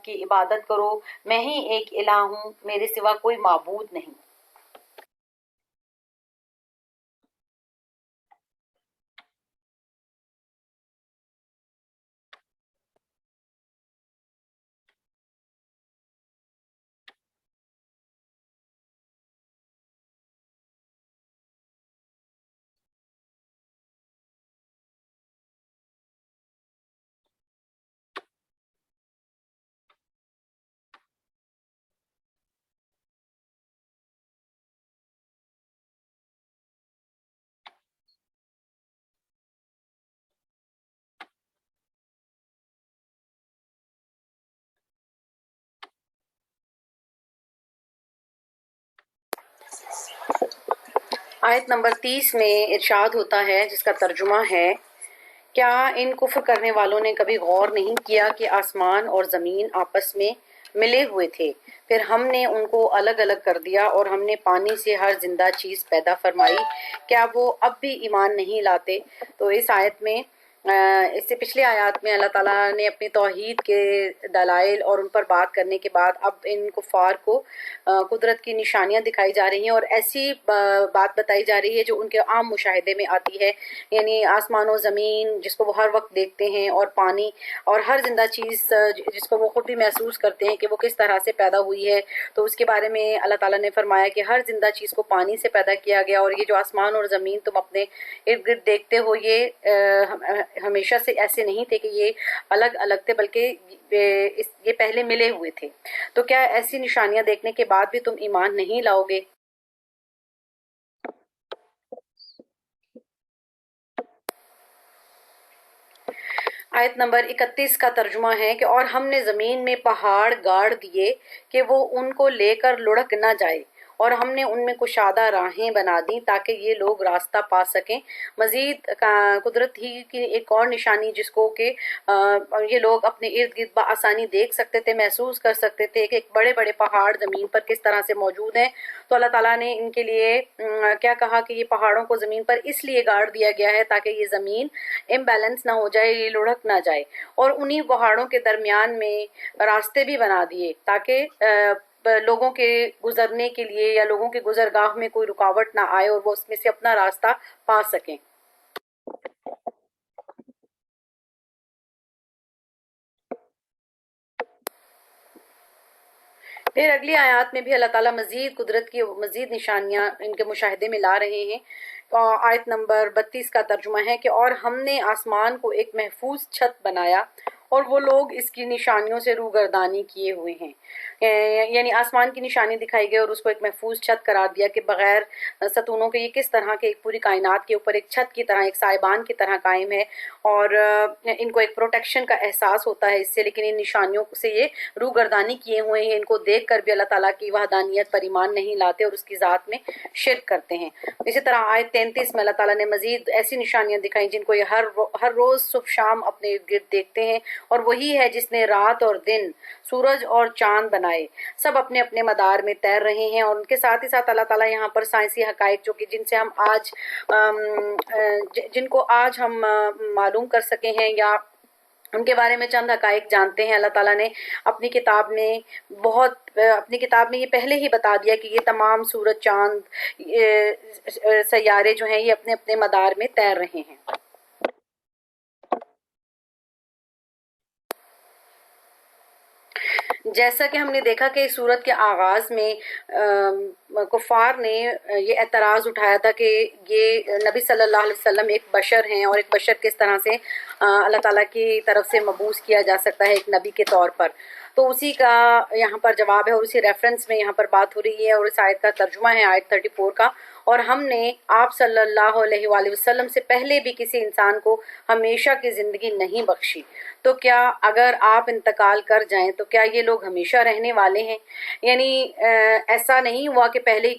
کی عبادت کرو، میں ہی ایک الہ ہوں، میرے سوا کوئی معبود نہیں۔ آیت نمبر 30 میں ارشاد ہوتا ہے جس کا ترجمہ ہے، کیا ان کفر کرنے والوں نے کبھی غور نہیں کیا کہ آسمان اور زمین آپس میں ملے ہوئے تھے، پھر ہم نے ان کو الگ الگ کر دیا اور ہم نے پانی سے ہر زندہ چیز پیدا فرمائی، کیا وہ اب بھی ایمان نہیں لاتے؟ تو اس آیت میں اس سے پچھلے آیات میں اللہ تعالیٰ نے اپنی توحید کے دلائل اور ان پر بات کرنے کے بعد اب ان کفار کو قدرت کی نشانیاں دکھائی جا رہی ہیں اور ایسی بات بتائی جا رہی ہے جو ان کے عام مشاہدے میں آتی ہے، یعنی آسمان و زمین جس کو وہ ہر وقت دیکھتے ہیں، اور پانی اور ہر زندہ چیز جس کو وہ خود بھی محسوس کرتے ہیں کہ وہ کس طرح سے پیدا ہوئی ہے۔ تو اس کے بارے میں اللہ تعالیٰ نے فرمایا کہ ہر زندہ چیز کو پانی سے پیدا کیا گیا، اور یہ جو آسمان اور زمین تم اپنے ارد گرد دیکھتے ہو یہ ہمیشہ سے ایسے نہیں تھے کہ یہ الگ الگ تھے، بلکہ یہ پہلے ملے ہوئے تھے۔ تو کیا ایسی نشانیاں دیکھنے کے بعد بھی تم ایمان نہیں لاؤ گے؟ آیت نمبر 31 کا ترجمہ ہے کہ اور ہم نے زمین میں پہاڑ گاڑ دیے کہ وہ ان کو لے کر لڑک نہ جائے، اور ہم نے ان میں کشادہ راہیں بنا دیں تاکہ یہ لوگ راستہ پا سکیں۔ مزید قدرت ہی کی ایک اور نشانی جس کو کہ یہ لوگ اپنے ارد گرد بآسانی دیکھ سکتے تھے، محسوس کر سکتے تھے کہ ایک بڑے بڑے پہاڑ زمین پر کس طرح سے موجود ہیں۔ تو اللہ تعالیٰ نے ان کے لیے کیا کہا کہ یہ پہاڑوں کو زمین پر اس لیے گاڑ دیا گیا ہے تاکہ یہ زمین امبیلنس نہ ہو جائے، یہ لڑک نہ جائے، اور انہی پہاڑوں کے درمیان میں راستے بھی بنا دیے تاکہ لوگوں کے گزرنے کے لیے یا لوگوں کے گزرگاہ میں کوئی رکاوٹ نہ آئے اور وہ اس میں سے اپنا راستہ پا سکیں۔ پھر اگلی آیات میں بھی اللہ تعالیٰ مزید قدرت کی مزید نشانیاں ان کے مشاہدے میں لا رہے ہیں۔ آیت نمبر 32 کا ترجمہ ہے کہ اور ہم نے آسمان کو ایک محفوظ چھت بنایا اور وہ لوگ اس کی نشانیوں سے روگردانی کیے ہوئے ہیں، یعنی آسمان کی نشانی دکھائی گئی اور اس کو ایک محفوظ چھت قرار دیا کہ بغیر ستونوں کے یہ کس طرح کے ایک پوری کائنات کے اوپر ایک چھت کی طرح، ایک سائبان کی طرح قائم ہے، اور ان کو ایک پروٹیکشن کا احساس ہوتا ہے اس سے، لیکن ان نشانیوں سے یہ روگردانی کیے ہوئے ہیں، ان کو دیکھ کر بھی اللہ تعالیٰ کی وحدانیت پر ایمان نہیں لاتے اور اس کی ذات میں شرک کرتے ہیں۔ اسی طرح آیت 33 میں اللہ تعالیٰ نے مزید ایسی نشانیاں دکھائیں جن کو یہ ہر روز صبح شام اپنے ارد گرد دیکھتے ہیں، اور وہی ہے جس نے رات اور دن، سورج اور چاند بنائے، سب اپنے اپنے مدار میں تیر رہے ہیں۔ اور ان کے ساتھ ہی ساتھ اللہ تعالیٰ یہاں پر سائنسی حقائق جو کہ جن سے ہم آج جن کو آج ہم معلوم کر سکے ہیں یا ان کے بارے میں چند حقائق جانتے ہیں، اللہ تعالیٰ نے اپنی کتاب میں یہ پہلے ہی بتا دیا کہ یہ تمام سورج، چاند، سیارے جو ہیں یہ اپنے اپنے مدار میں تیر رہے ہیں۔ جیسا کہ ہم نے دیکھا کہ اس سورت کے آغاز میں کفار نے یہ اعتراض اٹھایا تھا کہ یہ نبی صلی اللہ علیہ وسلم ایک بشر ہیں، اور ایک بشر کس طرح سے اللہ تعالیٰ کی طرف سے مبعوث کیا جا سکتا ہے ایک نبی کے طور پر۔ تو اسی کا یہاں پر جواب ہے اور اسی ریفرنس میں یہاں پر بات ہو رہی ہے، اور اس آیت کا ترجمہ ہے آیت 34 کا، اور ہم نے آپ صلی اللہ علیہ وآلہ وسلم سے پہلے بھی کسی انسان کو ہمیشہ کی زندگی نہیں بخشی، تو کیا اگر آپ انتقال کر جائیں تو کیا یہ لوگ ہمیشہ رہنے والے ہیں؟ یعنی ایسا نہیں ہوا کہ پہلے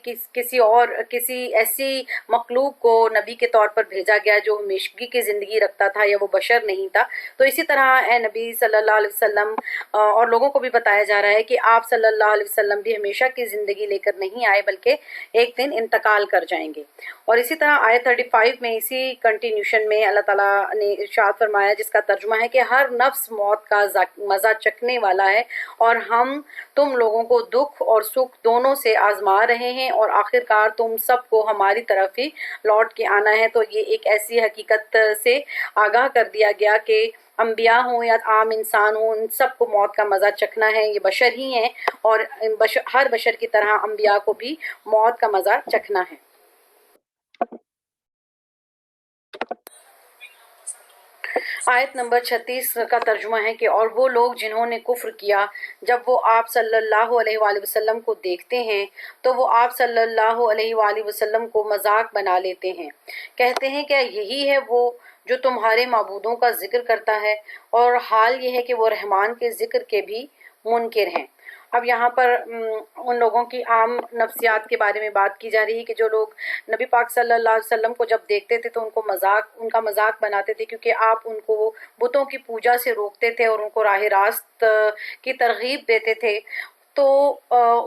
کسی ایسی مخلوق کو نبی کے طور پر بھیجا گیا جو ہمیشگی کی زندگی رکھتا تھا یا وہ بشر نہیں تھا۔ تو اسی طرح اے نبی صلی اللہ علیہ وسلم اور لوگوں کو بھی بتایا جا رہا ہے کہ آپ صلی اللہ علیہ وسلم بھی ہمیشہ کی زندگی لے کر نہیں آئے بلکہ ایک دن انتقال کر جائیں گے۔ اور اسی طرح آیت 35 میں اسی کنٹینیوشن میں اللہ تعالیٰ نے ارشاد فرمایا جس کا ترجمہ ہے کہ ہر نفس موت کا مزہ چکھنے والا ہے، اور ہم تم لوگوں کو دکھ اور سکھ دونوں سے آزما رہے ہیں، اور آخرکار تم سب کو ہماری طرف ہی لوٹ کے آنا ہے۔ تو یہ ایک ایسی حقیقت سے آگاہ کر دیا گیا کہ انبیاء ہوں یا عام انسان ہوں، ان سب کو موت کا مزہ چکھنا ہے، یہ بشر ہی ہیں، اور ہر بشر کی طرح انبیاء کو بھی موت کا مزہ چکھنا ہے۔ آیت نمبر 36 کا ترجمہ ہے کہ اور وہ لوگ جنہوں نے کفر کیا جب وہ آپ صلی اللہ علیہ وآلہ وسلم کو دیکھتے ہیں تو وہ آپ صلی اللہ علیہ وآلہ وسلم کو مذاق بنا لیتے ہیں، کہتے ہیں کیا یہی ہے وہ جو تمہارے معبودوں کا ذکر کرتا ہے، اور حال یہ ہے کہ وہ رحمان کے ذکر کے بھی منکر ہیں۔ اب یہاں پر ان لوگوں کی عام نفسیات کے بارے میں بات کی جا رہی ہے کہ جو لوگ نبی پاک صلی اللہ علیہ وسلم کو جب دیکھتے تھے تو ان کا مذاق بناتے تھے، کیونکہ آپ ان کو بتوں کی پوجا سے روکتے تھے اور ان کو راہ راست کی ترغیب دیتے تھے۔ تو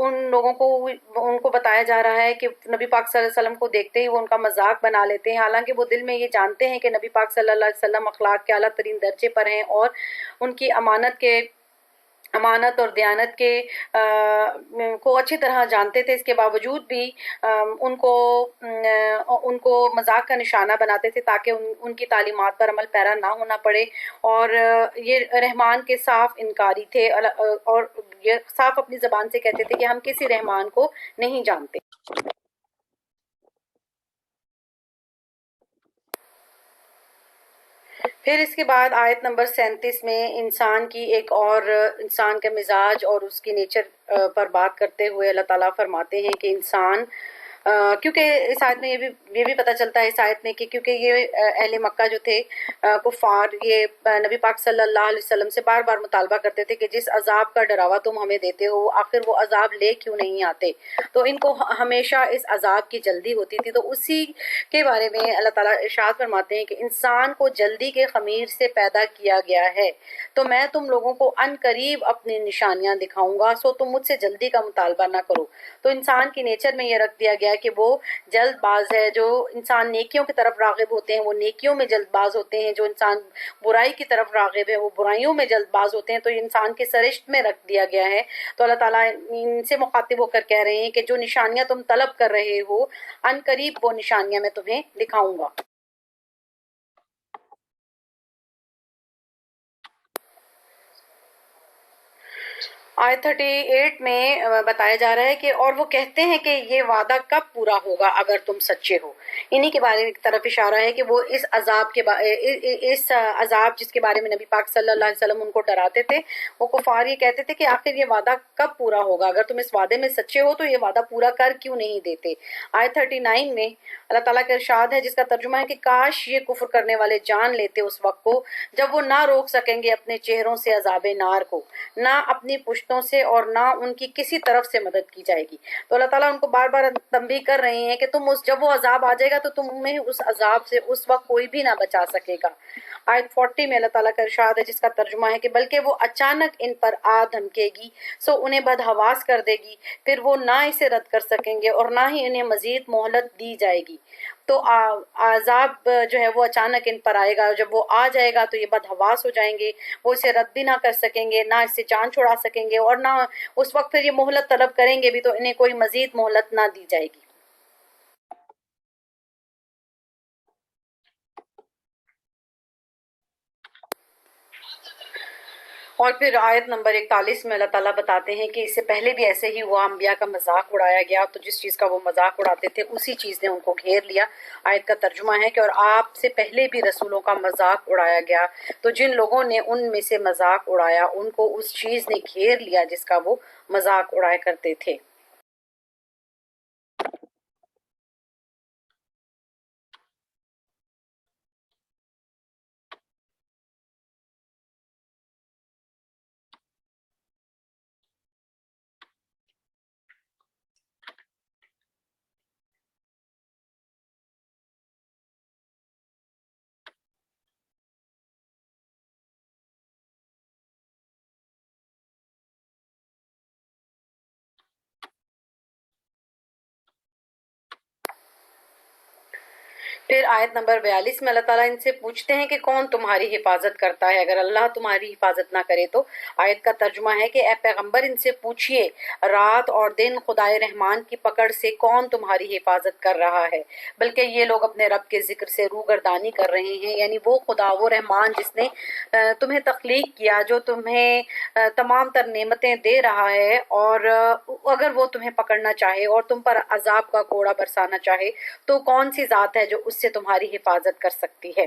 ان لوگوں کو ان کو بتایا جا رہا ہے کہ نبی پاک صلی اللہ علیہ وسلم کو دیکھتے ہی وہ ان کا مذاق بنا لیتے ہیں، حالانکہ وہ دل میں یہ جانتے ہیں کہ نبی پاک صلی اللہ علیہ وسلم اخلاق کے اعلیٰ ترین درجے پر ہیں اور ان کی امانت اور دیانت کے کو اچھی طرح جانتے تھے۔ اس کے باوجود بھی ان کو مذاق کا نشانہ بناتے تھے تاکہ ان کی تعلیمات پر عمل پیرا نہ ہونا پڑے، اور یہ رحمان کے صاف انکاری تھے، اور یہ صاف اپنی زبان سے کہتے تھے کہ ہم کسی رحمان کو نہیں جانتے۔ پھر اس کے بعد آیت نمبر 37 میں انسان کی انسان کا مزاج اور اس کی نیچر پر بات کرتے ہوئے اللہ تعالیٰ فرماتے ہیں کہ انسان کیونکہ اس آیت میں یہ بھی پتہ چلتا ہے اس آیت میں کہ کیونکہ یہ اہل مکہ جو تھے کفار، یہ نبی پاک صلی اللہ علیہ وسلم سے بار بار مطالبہ کرتے تھے کہ جس عذاب کا ڈراوا تم ہمیں دیتے ہو آخر وہ عذاب لے کیوں نہیں آتے، تو ان کو ہمیشہ اس عذاب کی جلدی ہوتی تھی۔ تو اسی کے بارے میں اللہ تعالیٰ ارشاد فرماتے ہیں کہ انسان کو جلدی کے خمیر سے پیدا کیا گیا ہے، تو میں تم لوگوں کو ان قریب اپنی نشانیاں دکھاؤں گا، سو تم مجھ سے جلدی کا مطالبہ نہ کرو۔ تو انسان کی نیچر میں یہ رکھ دیا گیا کہ وہ جلد باز ہے۔ جو انسان نیکیوں کی طرف راغب ہوتے ہیں وہ نیکیوں میں جلد باز ہوتے ہیں، جو انسان برائی کی طرف راغب ہے وہ برائیوں میں جلد باز ہوتے ہیں۔ تو یہ انسان کے سرشت میں رکھ دیا گیا ہے۔ تو اللہ تعالیٰ ان سے مخاطب ہو کر کہہ رہے ہیں کہ جو نشانیاں تم طلب کر رہے ہو ان قریب وہ نشانیاں میں تمہیں دکھاؤں گا۔ آیت 38 میں بتایا جا رہا ہے کہ اور وہ کہتے ہیں کہ یہ وعدہ کب پورا ہوگا اگر تم سچے ہو۔ انہی کے بارے میں طرف اشارہ ہے کہ وہ اس عذاب جس کے بارے میں نبی پاک صلی اللہ علیہ وسلم ان کو ڈراتے تھے، وہ کفار یہ کہتے تھے کہ آخر یہ وعدہ کب پورا ہوگا، اگر تم اس وعدے میں سچے ہو تو یہ وعدہ پورا کر کیوں نہیں دیتے۔ آیت 39 میں اللہ تعالیٰ کا ارشاد ہے جس کا ترجمہ ہے کہ کاش یہ کفر کرنے والے جان لیتے اس وقت کو جب وہ نہ روک سکیں گے اپنے چہروں سے عذاب نار کو، نہ اپنی پشتوں سے اور نہ ان کی کسی طرف سے مدد کی جائے گی۔ تو اللہ تعالیٰ ان کو بار بار تنبیہ کر رہے ہیں کہ جب وہ عذاب آ جائے گا تو تمہیں اس عذاب سے اس وقت کوئی بھی نہ بچا سکے گا۔ آیت 40 میں اللہ تعالیٰ کا ارشاد ہے جس کا ترجمہ ہے کہ بلکہ وہ اچانک ان پر آ دھمکے گی، سو انہیں بدحواس کر دے گی، پھر وہ نہ اسے رد کر سکیں گے اور نہ ہی انہیں مزید مہلت دی جائے گی۔ تو عذاب جو ہے وہ اچانک ان پر آئے گا، جب وہ آ جائے گا تو یہ بدحواس ہو جائیں گے، وہ اسے رد بھی نہ کر سکیں گے، نہ اس سے جان چھڑا سکیں گے، اور نہ اس وقت پھر یہ مہلت طلب کریں گے بھی تو انہیں کوئی مزید مہلت نہ دی جائے گی۔ اور پھر آیت نمبر 41 میں اللہ تعالیٰ بتاتے ہیں کہ اس سے پہلے بھی ایسے ہی ہوا، انبیاء کا مذاق اڑایا گیا، تو جس چیز کا وہ مذاق اڑاتے تھے اسی چیز نے ان کو گھیر لیا۔ آیت کا ترجمہ ہے کہ اور آپ سے پہلے بھی رسولوں کا مذاق اڑایا گیا، تو جن لوگوں نے ان میں سے مذاق اڑایا ان کو اس چیز نے گھیر لیا جس کا وہ مذاق اڑایا کرتے تھے۔ پھر آیت نمبر 42 میں اللہ تعالیٰ ان سے پوچھتے ہیں کہ کون تمہاری حفاظت کرتا ہے اگر اللہ تمہاری حفاظت نہ کرے تو۔ آیت کا ترجمہ ہے کہ اے پیغمبر ان سے پوچھئے رات اور دن خدائے رحمان کی پکڑ سے کون تمہاری حفاظت کر رہا ہے، بلکہ یہ لوگ اپنے رب کے ذکر سے روگردانی کر رہے ہیں، یعنی وہ خدا وہ رحمان جس نے تمہیں تخلیق کیا، جو تمہیں تمام تر نعمتیں دے رہا ہے، اور اگر وہ تمہیں پکڑنا چاہے اور تم پر عذاب کا کوڑا برسانا چاہے تو کون سی ذات ہے جو اس سے تمہاری حفاظت کر سکتی ہے۔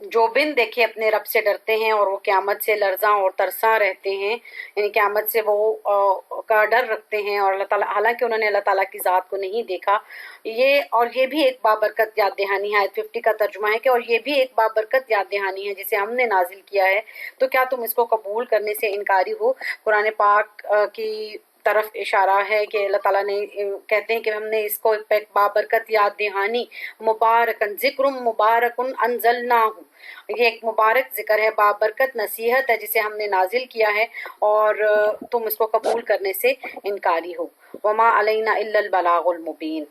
جو بن دیکھے اپنے رب سے ڈرتے ہیں اور وہ قیامت سے لرزاں اور ترساں رہتے ہیں، یعنی قیامت سے وہ کا ڈر رکھتے ہیں، اور اللہ تعالیٰ حالانکہ انہوں نے اللہ تعالیٰ کی ذات کو نہیں دیکھا. یہ بھی ایک بابرکت یاد دہانی ہے. آیت 50 کا ترجمہ ہے کہ اور یہ بھی ایک بابرکت یاد دہانی ہے جسے ہم نے نازل کیا ہے، تو کیا تم اس کو قبول کرنے سے انکاری ہو. قرآن پاک کی طرف اشارہ ہے کہ اللہ تعالیٰ نے کہتے ہیں کہ ہم نے اس کو ایک بابرکت یاد دہانی مبارکن ذکر مبارکن انزلناہ، یہ ایک مبارک ذکر ہے، بابرکت نصیحت ہے جسے ہم نے نازل کیا ہے، اور تم اس کو قبول کرنے سے انکاری ہو. وما علینا الا البلاغ المبین.